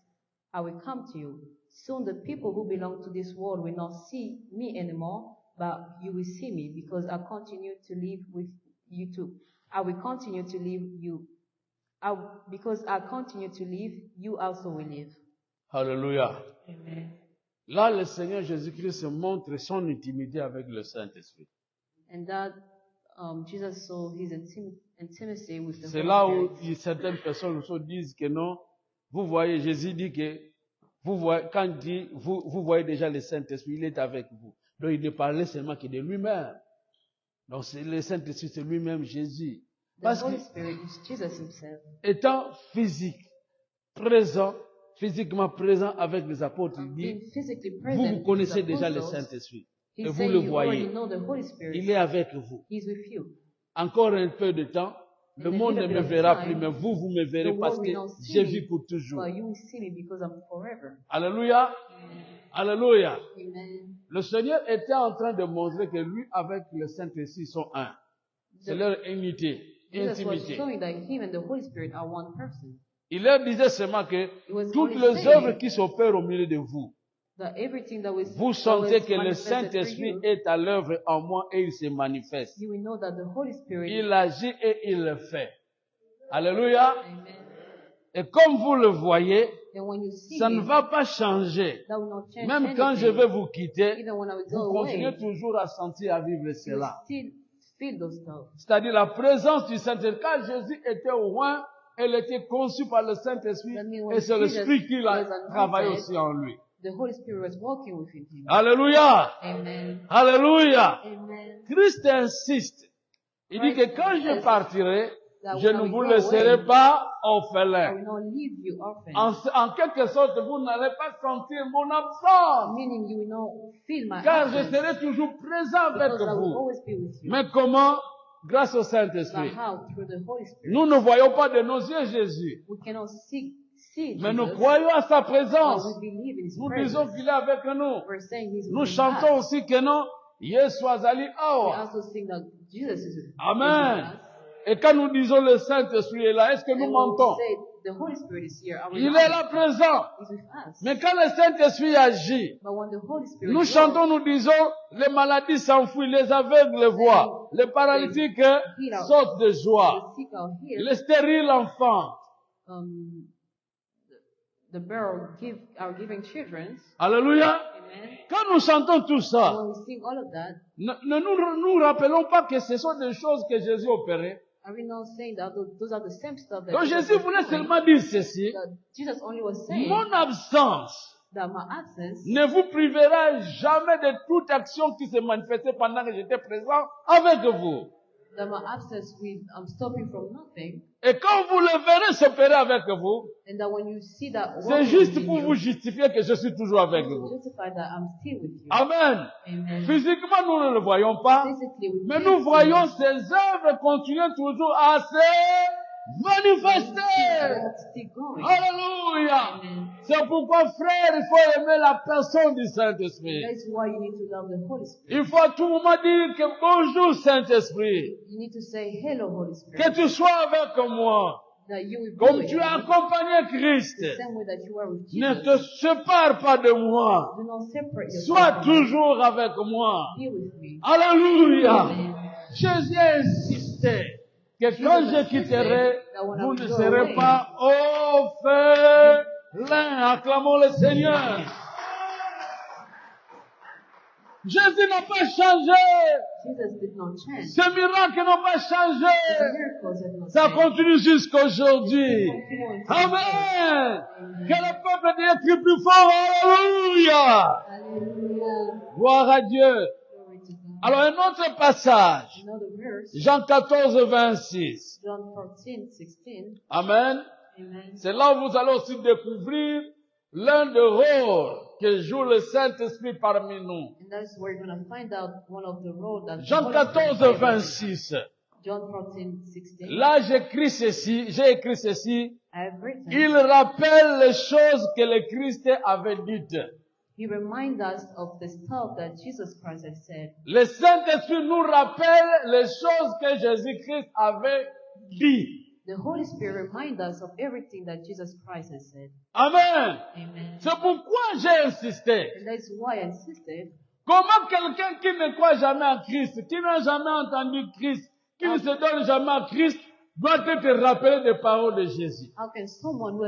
I will come to you. Soon the people who belong to this world will not see me anymore, but you will see me because I continue to live with you too. I will continue to live you. Because I continue to live, you also will live. Alléluia. Amen. Là, le Seigneur Jésus-Christ montre son intimité avec le Saint-Esprit. And that Jesus saw his intimacy with the C'est Holy là où Spirit. certaines personnes aussi disent que non. Vous voyez, Jésus dit que vous voyez, quand il dit, vous voyez déjà le Saint-Esprit, il est avec vous. Donc il ne parlait seulement que de lui-même. Donc le Saint-Esprit, c'est lui-même Jésus. The Parce Holy que Spirit is Jesus himself. étant physiquement présent avec les apôtres, il dit, Being physically vous present with connaissez his déjà le apostles, Saint-Esprit. he Et vous said le you already voyez. know the Holy Spirit. Il est avec vous. He's with you. Encore un peu de temps, le In a monde ne little me bit of verra time, plus, mais vous, vous me verrez the parce world que will not see je me, vis pour toujours. But you will see me because I'm forever. Alléluia. Alléluia. Amen. Le Seigneur était en train de montrer que lui, avec le Saint-Esprit, sont un. C'est leur unité, Jesus was intimité. showing that him and the Holy Spirit are one person. Il leur disait seulement que He was toutes only les saying œuvres qui s'opèrent au milieu de vous, that everything that was, vous that sentez was que le manifested through Saint-Esprit you, est à l'œuvre en moi et il se manifeste. you will know that the Holy Spirit. Il agit et il le fait. Alléluia. Amen. Et comme vous le voyez, And when you see ça ne him, va pas changer. that will not change Même quand je anything. vais vous quitter, Even when I will vous go continuez away, toujours à sentir, à vivre you will cela. still feel those stuff. C'est-à-dire la présence du Saint-Esprit. Quand Jésus était au loin, elle était conçue par le Saint-Esprit That means when et c'est Jesus l'Esprit qui l'a was anointed, travaillé aussi en lui. The Holy Spirit was walking within him. Alléluia! Amen. Alléluia! Amen. Christ insiste. Il dit que quand je partirai, That je when I ne will vous go laisserai away, pas I orphelin. will not leave you orphan. En quelque sorte, vous n'allez pas sentir mon absence, Meaning you will not feel my car je absence. serai toujours présent avec Because I will vous. always be with you. Mais comment? Grâce au But Saint-Esprit. how? Through the Holy Spirit. Nous ne voyons pas de nos yeux Jésus, We cannot see mais nous Jesus, croyons à sa but présence. we believe in His Nous disons presence. qu'il est avec nous. We're saying He's Nous with chantons us. aussi que non, Yeshua Ali We Awa. also sing that Jesus is with Amen. us. Et quand nous disons le Saint-Esprit est là, est-ce que And nous when mentons? we say the Holy Spirit is here, are we Il est lying? là présent. He's with us. Mais quand le Saint-Esprit agit, But when the Holy Spirit nous works, chantons, nous disons, les maladies s'enfuient, les aveugles voient, les paralytiques sautent de joie, the sick are healed, les stériles enfants. the barrel are giving children. Alléluia. Amen. Quand nous chantons tout ça, When we sing all of that, ne nous rappelons pas que ce sont des choses que Jésus opérait. are we not saying that those are the same stuff that Donc Jesus Jésus was voulait doing? seulement dire ceci, That Jesus only was saying mon absence that my absence ne vous privera jamais de toute action qui s'est manifestée pendant que j'étais présent avec vous. will stop you from nothing. Et quand vous le verrez s'opérer avec vous, And that when you see that c'est juste pour vous justifier que je suis toujours avec vous. justify that I'm still with you. Amen. Amen. Physiquement, nous ne le voyons pas, Physically, we mais can't nous see voyons it. ces œuvres continuer toujours à se manifester. It's still going. Alléluia. Amen. C'est pourquoi, frère, il faut aimer la personne du Saint-Esprit. That's why you need to love the Holy Spirit. Il faut à tout moment dire que bonjour Saint-Esprit, You need to say hello, Holy Spirit. que tu sois avec moi, That you will be comme with tu me. as accompagné Christ. The same way that you are with Ne Jesus. te sépare pas de moi. Do not separate yourself Sois from me. toujours avec moi. Be with me. Alléluia. Amen. Jésus a insisté que quand je quitterai, vous ne serez pas orphelins. Acclamons le Seigneur. Jésus n'a pas changé. Jesus did not change. Ces miracles n'ont pas The changé. miracles have not Ça changed. continue jusqu'aujourd'hui. Continue until Amen. Que le peuple Dieu crie plus fort. Alléluia. Hallelujah. Gloire à Dieu. Glory to God. Alors un autre passage. Another verse, Jean 14, 26. John 14:16. Amen. Amen. C'est là où vous allez aussi découvrir l'un des rôles que joue le Saint-Esprit parmi nous. And that's where you're going to find out one of the roles that the Jean Holy Spirit 14, plays. 26. John 14:16. Là, j'ai écrit ceci. I have written. Il rappelle les choses que le Christ avait dites. He reminds us of the stuff that Jesus Christ has said. Le Saint-Esprit nous rappelle les choses que Jésus-Christ avait dit. The Holy Spirit reminds us of everything that Jesus Christ has said. Amen. Amen. C'est pourquoi j'ai insisté. And that's why I insisted. Comment quelqu'un qui ne croit jamais en Christ, qui n'a jamais entendu Christ, qui ne se donne jamais à Christ, doit être rappelé des paroles de Jésus. How can someone who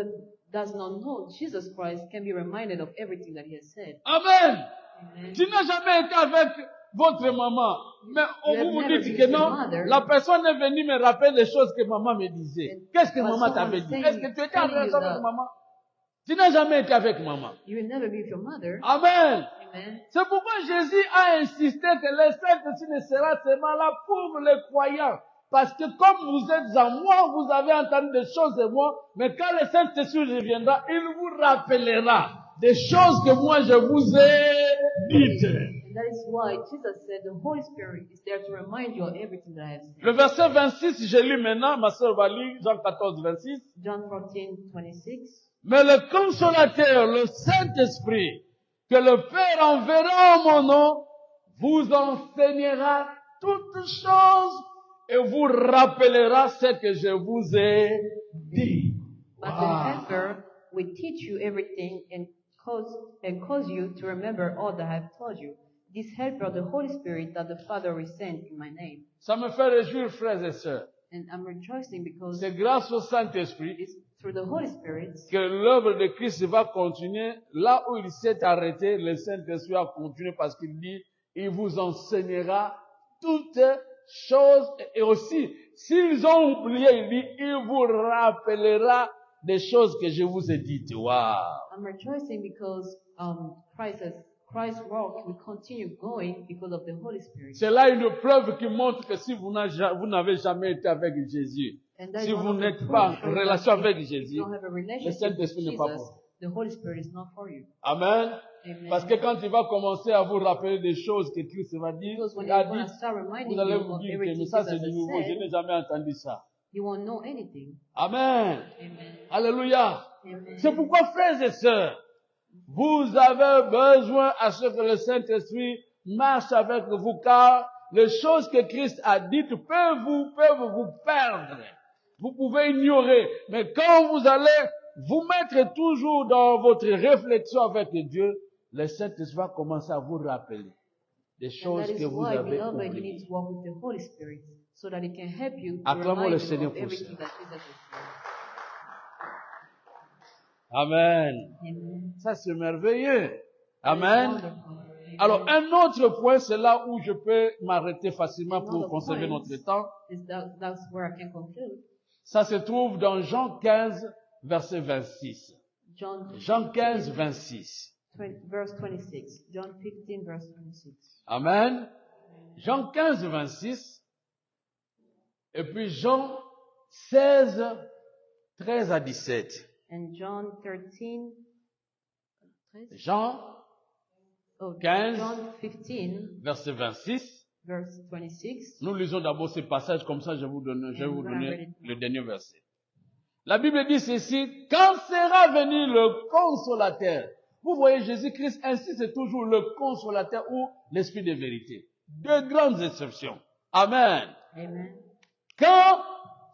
does not know Jesus Christ can be reminded of everything that he has said? Amen. Amen. Tu n'as jamais été avec votre maman, mais vous vous dites que non, la personne est venue me rappeler les choses que maman me disait. Qu'est-ce que maman t'avait dit? Est-ce que tu étais avec maman? Tu n'as jamais été avec maman. You will never be with your mother. Amen. Amen. C'est pourquoi Jésus a insisté que le Saint-Esprit ne sera seulement là pour les croyants. Parce que comme vous êtes en moi, vous avez entendu des choses de moi, mais quand le Saint-Esprit reviendra, il vous rappellera des choses que moi je vous ai dites. And that is why Jesus said the Holy Spirit is there to remind you of everything that I have said. Le verset 26, je lis maintenant, ma sœur va lire, Jean 14, 26. John 14:26. Mais le consolateur, le Saint-Esprit, que le Père enverra en mon nom, vous enseignera toutes choses et vous rappellera ce que je vous ai dit. But the Helper will teach you everything and cause you to remember all that I have told you. This Helper, the Holy Spirit, that the Father will send in my name. Ça me fait réjouir, frères et sœurs. And I'm rejoicing because C'est grâce au Saint-Esprit it's through the Holy Spirit que l'œuvre de Christ va continuer. Là où il s'est arrêté, le Saint-Esprit a continué parce qu'il dit, il vous enseignera toutes choses. Et aussi, s'ils ont oublié, il dit, il vous rappellera des choses que je vous ai dites. Wow. I'm rejoicing because Christ's work will continue going because of the Holy Spirit. C'est là une preuve qui montre que si vous n'avez jamais été avec Jésus, And that si is one vous of the n'êtes pas proof en that relation if avec you Jésus, don't have a le relationship with Saint-Esprit n'est pas Jesus, pour vous. the Holy Spirit is not for you. Amen. Amen. Parce que quand il va commencer à vous rappeler des choses que Christ va dire, Because when il a you're going dit, to start reminding vous allez you vous of dire que everything mais ça Jesus c'est du nouveau, has je said, n'ai jamais entendu ça. you won't know anything. Amen. Amen. Alléluia. Amen. C'est pourquoi, frères et sœurs, vous avez besoin à ce que le Saint-Esprit marche avec vous, car les choses que Christ a dites peuvent vous perdre. Vous pouvez ignorer, mais quand vous allez vous mettre toujours dans votre réflexion avec Dieu, le Saint-Esprit va commencer à vous rappeler des And choses that que is vous why, avez beloved, you need oubliées. to walk with the Holy Spirit so that it can help you to Acclamons le remind you Seigneur of pour everything ça. that Jesus has said. Amen. Amen. Ça, c'est merveilleux. That is Amen. wonderful. Amen. Alors, un autre point, c'est là où je peux m'arrêter facilement pour Another conserver point notre temps. That's where I can conclude. Ça se trouve dans Jean 15, verset 26. John Jean 15, 26. verse 26. John 15, verse 26. Amen. Jean 15, 26. Et puis Jean 16, 13 à 17. And John 13. Jean 15, John 15, verset 26. verse 26. Nous lisons d'abord ce passage, comme ça je vais vous donner le dernier verset. La Bible dit ceci: quand sera venu le consolateur? Vous voyez, Jésus-Christ insiste toujours le consolateur ou l'esprit de vérité. Deux grandes exceptions. Amen. Amen. Quand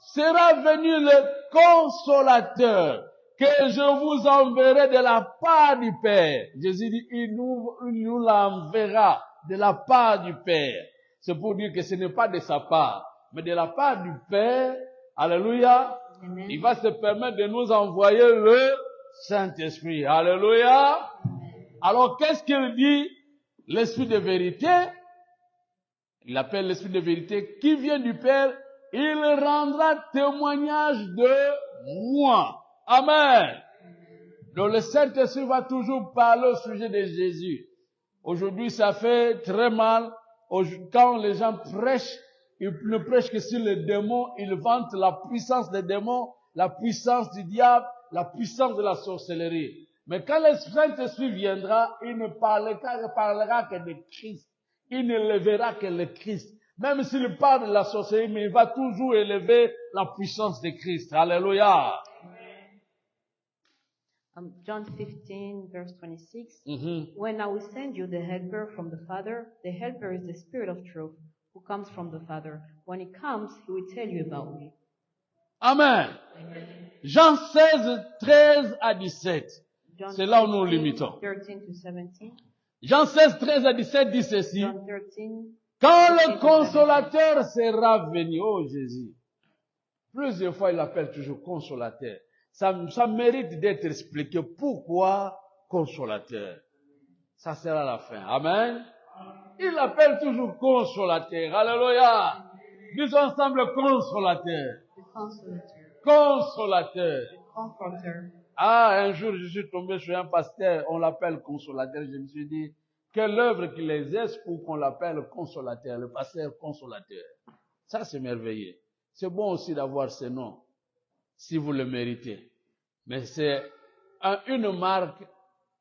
sera venu le consolateur que je vous enverrai de la part du Père? Jésus dit, il nous l'enverra de la part du Père. C'est pour dire que ce n'est pas de sa part, mais de la part du Père. Alléluia. Amen. Il va se permettre de nous envoyer le Saint-Esprit. Alléluia. Alors, qu'est-ce qu'il dit? L'Esprit de vérité. Il appelle l'Esprit de vérité qui vient du Père. Il rendra témoignage de moi. Amen. Donc, le Saint-Esprit va toujours parler au sujet de Jésus. Aujourd'hui, ça fait très mal. Quand les gens prêchent, ils ne prêchent que sur les démons. Ils vantent la puissance des démons, la puissance du diable, la puissance de la sorcellerie. Mais quand le Saint-Esprit viendra, il ne parlera que de Christ. Il ne lèvera que le Christ. Même s'il parle de la sorcellerie, mais il va toujours élever la puissance de Christ. Alléluia. John 15, verse 26. When I will send you the helper from the Father, the helper is the Spirit of truth, who comes from the Father. When he comes, he will tell you about me. Amen. Jean 16, 13 à 17. John C'est là où nous limitons. 13 to 17. Jean 16, 13 à 17 dit ceci. John 13. Quand le consolateur sera venu, oh Jésus, plusieurs fois il appelle toujours consolateur. Ça mérite d'être expliqué. Pourquoi consolateur? Ça sera la fin. Amen. Il l'appelle toujours consolateur. Alléluia. Disons ensemble consolateur. Consolateur. Ah, un jour, je suis tombé sur un pasteur, on l'appelle consolateur. Je me suis dit, quelle œuvre qu'il exerce pour qu'on l'appelle consolateur, le pasteur consolateur. Ça, c'est merveilleux. C'est bon aussi d'avoir ce nom, si vous le méritez. Mais c'est une marque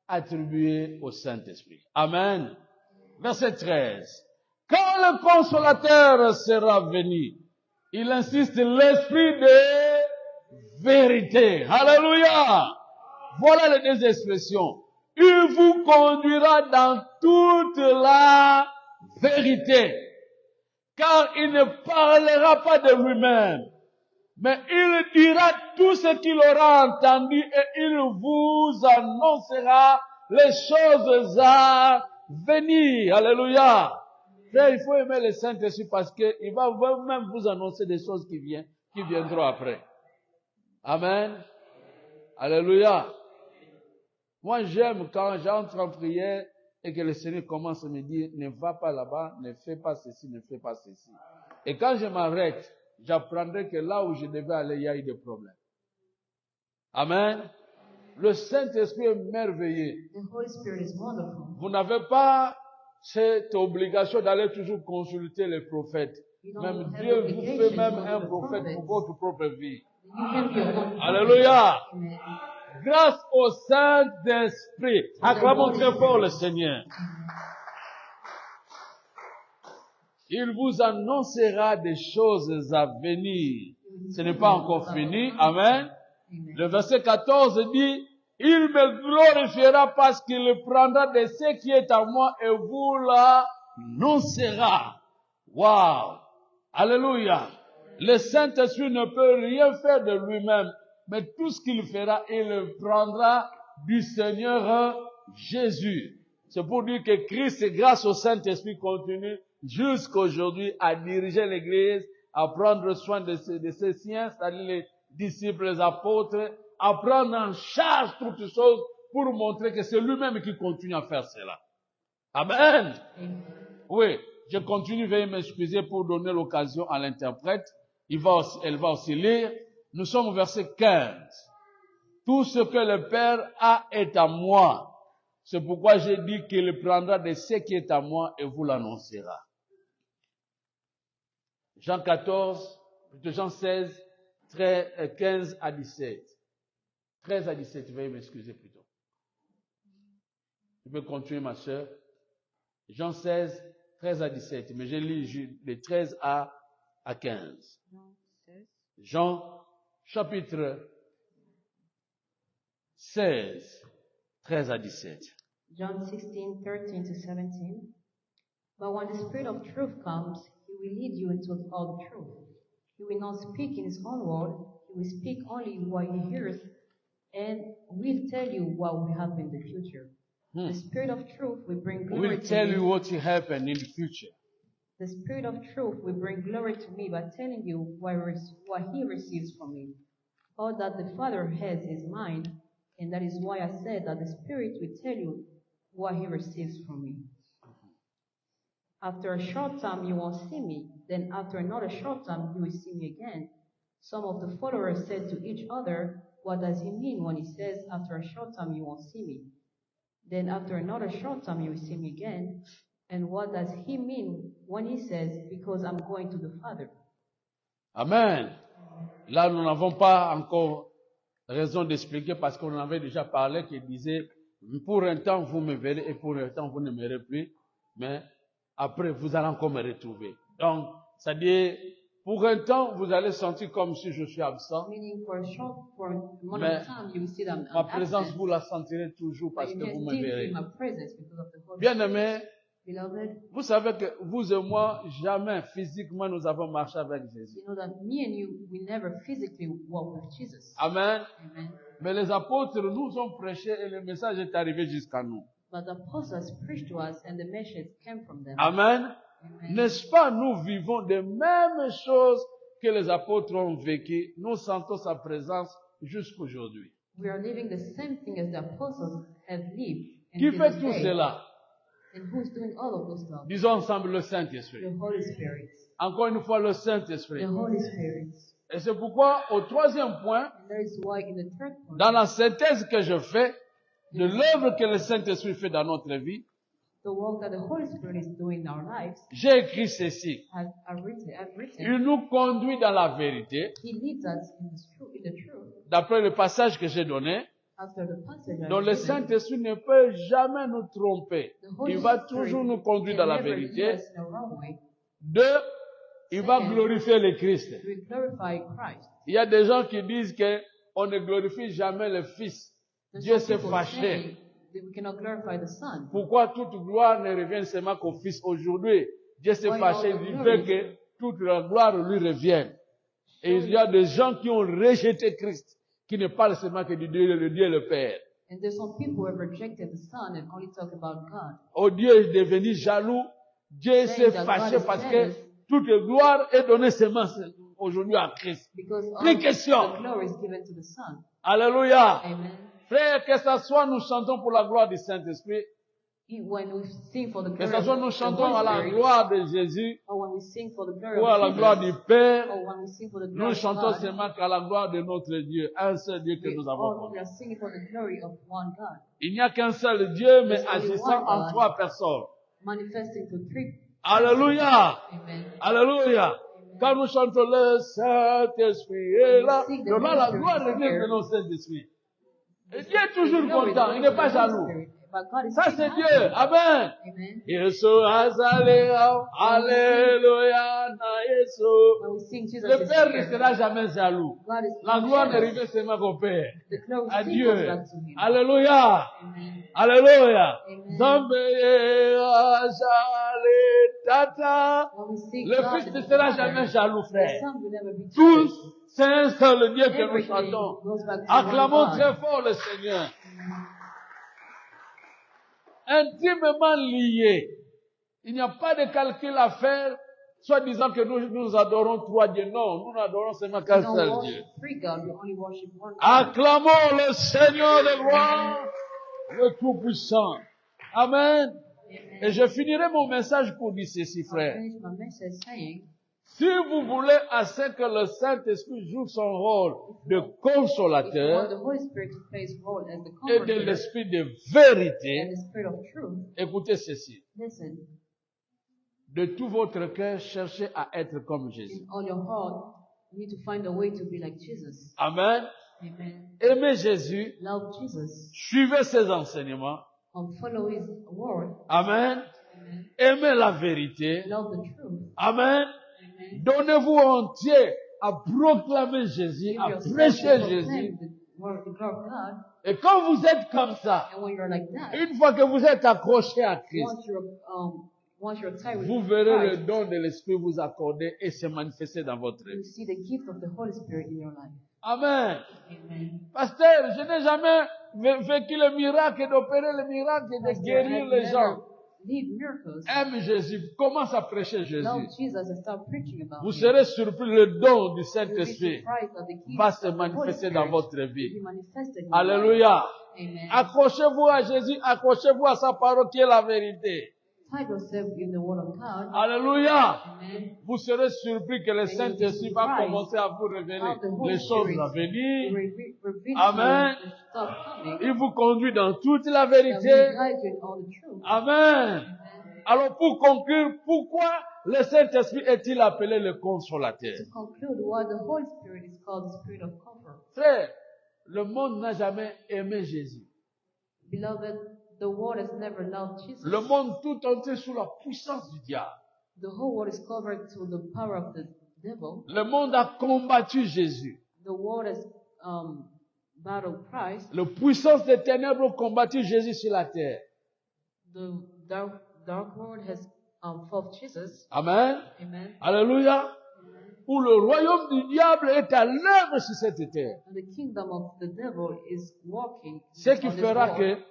attribuée au Saint-Esprit. Amen. Verset 13. Quand le consolateur sera venu, il insiste, l'esprit de vérité. Alléluia. Voilà les deux expressions. Il vous conduira dans toute la vérité. Car il ne parlera pas de lui-même, mais il dira tout ce qu'il aura entendu et il vous annoncera les choses à venir. Alléluia. Frère, il faut aimer le Saint-Esprit parce qu'il va même vous annoncer des choses qui viendront après. Amen. Alléluia. Moi, j'aime quand j'entre en prière et que le Seigneur commence à me dire, ne va pas là-bas, ne fais pas ceci, ne fais pas ceci. Et quand je m'arrête, j'apprendrai que là où je devais aller, il y a eu des problèmes. Amen. Le Saint-Esprit est merveilleux. Vous n'avez pas cette obligation d'aller toujours consulter les prophètes. Même Dieu vous fait même un prophète pour votre propre vie. Alléluia. Grâce au Saint-Esprit. Acclamons très fort le Seigneur. Il vous annoncera des choses à venir. Ce n'est pas encore fini. Amen. Le verset 14 dit, il me glorifiera parce qu'il prendra de ce qui est à moi et vous l'annoncera. Wow. Alléluia. Le Saint-Esprit ne peut rien faire de lui-même, mais tout ce qu'il fera, il le prendra du Seigneur Jésus. C'est pour dire que Christ, grâce au Saint-Esprit, continue jusqu'à aujourd'hui à diriger l'Église, à prendre soin de ses siens, c'est-à-dire les disciples, les apôtres, à prendre en charge toutes choses pour montrer que c'est lui-même qui continue à faire cela. Amen. Oui, je continue, veuillez m'excuser pour donner l'occasion à l'interprète. Elle va aussi lire. Nous sommes au verset 15. Tout ce que le Père a est à moi. C'est pourquoi j'ai dit qu'il prendra de ce qui est à moi et vous l'annoncera. Jean 14, plutôt Jean 16, 15 à 17. 13 à 17, veuillez m'excuser plutôt. Tu peux continuer, ma soeur. Jean 16, 13 à 17. Mais je lis de 13 à 15. Jean, chapitre 16, 13 à 17. John 16, 13 to 17. But when the Spirit of truth comes, he will lead you into all the truth. He will not speak in his own word. He will speak only what he hears, and will tell you what will happen in the future. The Spirit of truth will bring glory We'll to tell me. you what will happen in the future. The Spirit of truth will bring glory to me by telling you what he receives from me. All that the Father has is mine, and that is why I said that the Spirit will tell you what he receives from me. After a short time you won't see me, then after another short time you will see me again. Some of the followers said to each other, what does he mean when he says, after a short time you won't see me? Then after another short time you will see me again. And what does he mean when he says, because I'm going to the Father? Amen. Là, nous n'avons pas encore raison d'expliquer parce qu'on en avait déjà parlé qui disait, pour un temps vous me verrez et pour un temps vous ne me verrez plus, mais après vous allez encore me retrouver. Donc, c'est-à-dire, pour un temps vous allez sentir comme si je suis absent, Meaning for a moment mais of time you will see that I'm ma présence absent, vous la sentirez toujours but parce you que can vous me still verrez. feel my presence because of the Holy Bien Spirit. aimé, Beloved, vous savez que vous et moi, jamais physiquement nous avons marché avec Jésus. you know that me and you, we never physically walk with Jesus. Amen. Amen. Mais les apôtres nous ont prêché et le message est arrivé jusqu'à nous. But the apostles preached to us and the message came from them. Amen. Amen. N'est-ce pas, nous vivons des mêmes choses que les apôtres ont vécues. Nous sentons sa présence jusqu'aujourd'hui. We are living the same thing as the apostles have lived. And Qui to fait this tout day. cela? And who's doing all of those things? Disons ensemble le Saint-Esprit. The Holy Spirit. Encore une fois, le The Saint-Esprit. Holy Spirit. Et c'est pourquoi, au troisième point, And that is why in the third point, dans la synthèse que je fais de l'œuvre que le Saint-Esprit fait dans notre vie, the work that the Holy Spirit is doing in our lives, j'ai écrit ceci. I've written, Il nous conduit dans la vérité, He leads us in the truth. d'après le passage que j'ai donné, After the passage I dont le read, Saint-Esprit ne peut jamais nous tromper. the Holy Il va Spirit toujours nous conduire can dans la never lead vérité. us in a wrong way. Deux, il va glorifier le Christ. We glorify Christ. Il y a des gens qui disent que on ne glorifie jamais le Fils. There's Dieu some s'est people fâché. saying that we cannot glorify the Son. Pourquoi toute gloire ne revient seulement qu'au Fils aujourd'hui? Dieu s'est Why fâché all the du glory? fait que toute la gloire lui revienne. Et il y a des gens qui ont rejeté Christ, qui ne parlent seulement que du Dieu, le Dieu le Père. And there's some people who have rejected the Son and only talk about God. Oh, Dieu est devenu jaloux. Dieu s'est fâché parce que toute gloire est donnée seulement aujourd'hui à Christ. Because all Plus question. the glory is given to the Son. Alléluia. Amen. Frère, que ce soit nous chantons pour la gloire du Saint-Esprit, When we sing for the que glory ce soit of nous the chantons à Holy la Spirit, gloire de Jésus or when we sing for the glory ou à la of gloire Jesus, du Père, or when we sing for the glory nous of chantons God, seulement qu'à la gloire de notre Dieu, un seul Dieu que nous avons we connu. are singing for the glory of one God, Il n'y a qu'un seul Dieu, mais There's only agissant one en God. trois personnes. manifesting to three. Alléluia. Amen. Alléluia. Quand nous chantons le Saint-Esprit est là, When we sing the nous la Holy gloire Spirit is revient here. de notre Saint-Esprit. Et Dieu est toujours The glory is content, il n'est pas of the Holy jaloux. Spirit, but God is Ça still c'est happy. Dieu. Amen. Amen. Yesu azalea, Alléluia, na Yesu. When we sing Jesus Le is Père ne here, sera jamais jaloux. God is La not gloire ne jealous. revient seulement au Père. The glory À still Dieu. goes back to Him. Alléluia. Amen. Alléluia. Amen. Zambeye azale tata. When we sing Le God Fils is ne the sera Father, jamais jaloux, the frère. Son will never be Tous, jealous. c'est un seul Dieu que nous Everything chantons. goes back to Acclamons one très God. fort le Seigneur. Intimement liés. Il n'y a pas de calcul à faire, soit disant que nous adorons trois dieux. Non, nous n'adorons seulement We qu'un don't seul worship Dieu. three God, we only worship one God. Acclamons le Seigneur de gloire, le Tout-Puissant. Amen. Et je finirai mon message pour dire ceci, I'll frère. finish my message saying, Si vous voulez assez que le Saint-Esprit joue son rôle de If you want consolateur the Holy Spirit to play his role as the et de comforter l'esprit de and vérité, the spirit of truth, écoutez ceci. listen, De tout votre cœur, cherchez à être comme Jésus. in all your heart, you need to find a way to be like Jesus. Amen. Amen. Aimez Jésus, Love Jesus suivez ses enseignements. and follow his word. Amen. Amen. Aimez la vérité. Love the truth. Amen. Amen. Donnez-vous entier à proclamer Jésus, Give à yourself prêcher to Jésus. proclaim the word, the God of God. Et quand vous êtes comme ça, And when you're like that, une fois que vous êtes accroché à Christ, once you're tied with vous verrez le Christ, don de l'Esprit vous accorder et se manifester dans votre you vie. see the gift of the Holy Spirit in your life. Amen. Amen. Pasteur, je n'ai jamais vécu le miracle et d'opérer le miracle et de Pastor, guérir I've les never gens. lived miracles. Aime Jésus, commence à prêcher Love Jésus. Jesus and start preaching about Vous him. serez surpris, le don du You'll be Saint-Esprit surprised of the gift va se of the Holy manifester dans Spirit votre will vie. be manifested in your life. Alléluia. Amen. Accrochez-vous à Jésus, accrochez-vous à sa parole qui est la vérité. Tie yourself in the word of God. Alléluia. Amen. Vous serez surpris que le Saint-Esprit va commencer à vous révéler How the Holy les choses Spirit à will venir. reveal Amen. to you the stuff coming. Il vous conduit dans toute la That will vérité. guide you in all the truth. Amen. Amen. Alors pour conclure, pourquoi le Saint-Esprit est-il appelé le consolateur? To conclude, why the Holy Spirit is called the Spirit of Comfort. Frère, le monde n'a jamais aimé Jésus. Beloved, the world has never loved Jesus. Le monde tout entier sous la puissance du diable. The whole world is covered to the power of the devil. Le monde a combattu Jésus. The world has battled Christ. La puissance des ténèbres a combattu Jésus sur la terre. The dark world has fought Jesus. Amen. Amen. Alléluia. Où le royaume du diable est à l'œuvre sur cette terre. And the kingdom of the devil is walking Ce qui on this fera world. que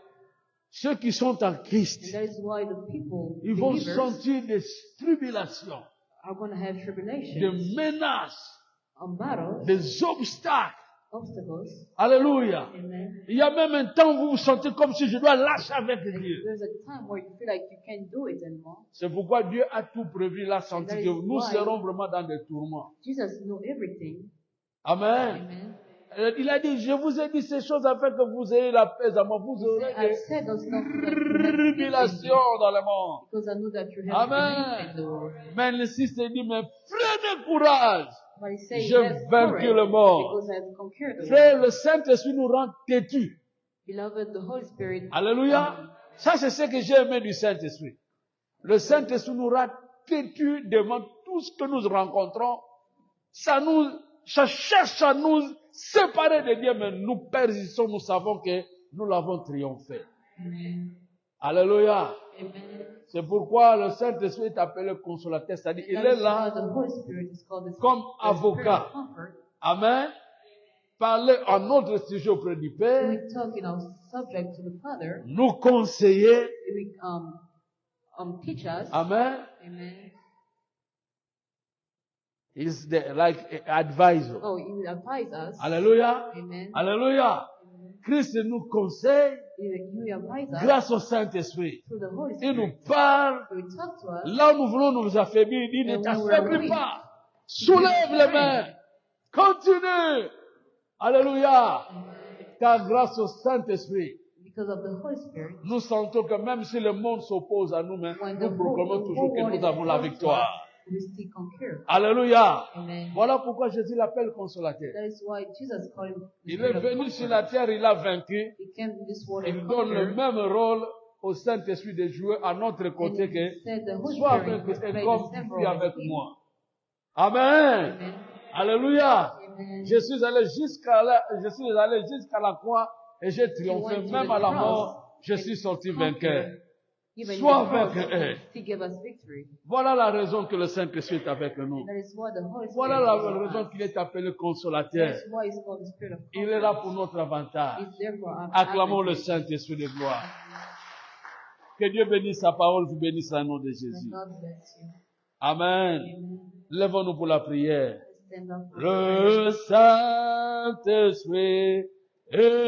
ceux qui sont en Christ, And that is why the people, ils vont believers, sentir des tribulations, are going to have des tribulations, menaces, battles, des obstacles. obstacles. Alléluia. Amen. Il y a même un temps où vous vous sentez comme si je dois lâcher avec Like, Dieu. there's a time where you feel like you can't do it anymore. C'est pourquoi Dieu a tout prévu, il a senti that que is nous why- serons vraiment dans des tourments. Jesus knew everything. Amen. Amen. Il a dit, je vous ai dit ces choses afin que vous ayez la paix à moi. Vous He aurez said, I've des said those stuff so that you have peace in tribulations you, dans le monde. because I know that you have Amen. belief in the world. Mais le Christ dit, mais prenez courage. But he said, J'ai have vaincu courage, le monde. because I have conquered the Frère, world. le Saint-Esprit nous rend têtus. Beloved, the Holy Spirit, Alléluia. Ça, c'est ce que j'ai aimé du Saint-Esprit. Le Saint-Esprit nous rend têtus devant tout ce que nous rencontrons. Ça cherche à nous séparer de Dieu, mais nous persistons, nous savons que nous l'avons triomphé. Amen. Alléluia. Amen. C'est pourquoi le Saint-Esprit est appelé consolateur, c'est-à-dire il That est is why là the Holy Spirit is called the comme Spirit avocat. of comfort. Amen. Parler en notre sujet auprès du Père, We talk in our subject to the Father. nous conseiller. We teach us. Amen. Amen. He's like an advisor. Oh, He will advise us. Alléluia. Amen. Alléluia. Christ nous conseille He will advise us grâce au Saint-Esprit. through the Holy Il nous Spirit. parle. He will talk to us. Là où nous voulons nous affaiblir, il dit ne And when we are t'affaiblis weak, pas. Soulève les mains. Continue. Alléluia. Car grâce au Saint-Esprit, because of the Holy Spirit, nous sentons que même si le monde s'oppose à nous, when nous proclamons toujours que nous avons la is victoire. we still conquer. Alléluia. Amen. Voilà pourquoi Jésus l'appelle consolateur. That is why Jesus called him the Il Spirit est of venu comfort. sur la terre, il a vaincu. He came to this world Il and donne le conquered. même rôle au Saint-Esprit de jouer à notre And côté he que said the Holy sois Spirit avec must et play comme the same tu es role avec as him. moi. Amen. Amen. Alléluia. Amen. Je suis allé jusqu'à la croix et j'ai triomphé. He went to Même the à la cross mort, je suis sorti vainqueur. Even in Sois the cross, vainqueur. He gave us victory. Voilà la raison que le Saint-Esprit est avec nous. And that is why the Holy Spirit Voilà is la with raison us. qu'il est appelé That consolateur. is why he's called the Spirit of Il est là comfort. pour notre avantage. He's there for our Acclamons le advantage. Saint-Esprit de gloire. Que Dieu bénisse sa parole, vous bénisse le nom de May Jésus. God bless you. Amen. Amen. Lèvons-nous pour la prière. Let's stand up for prayer. Le Saint-Esprit est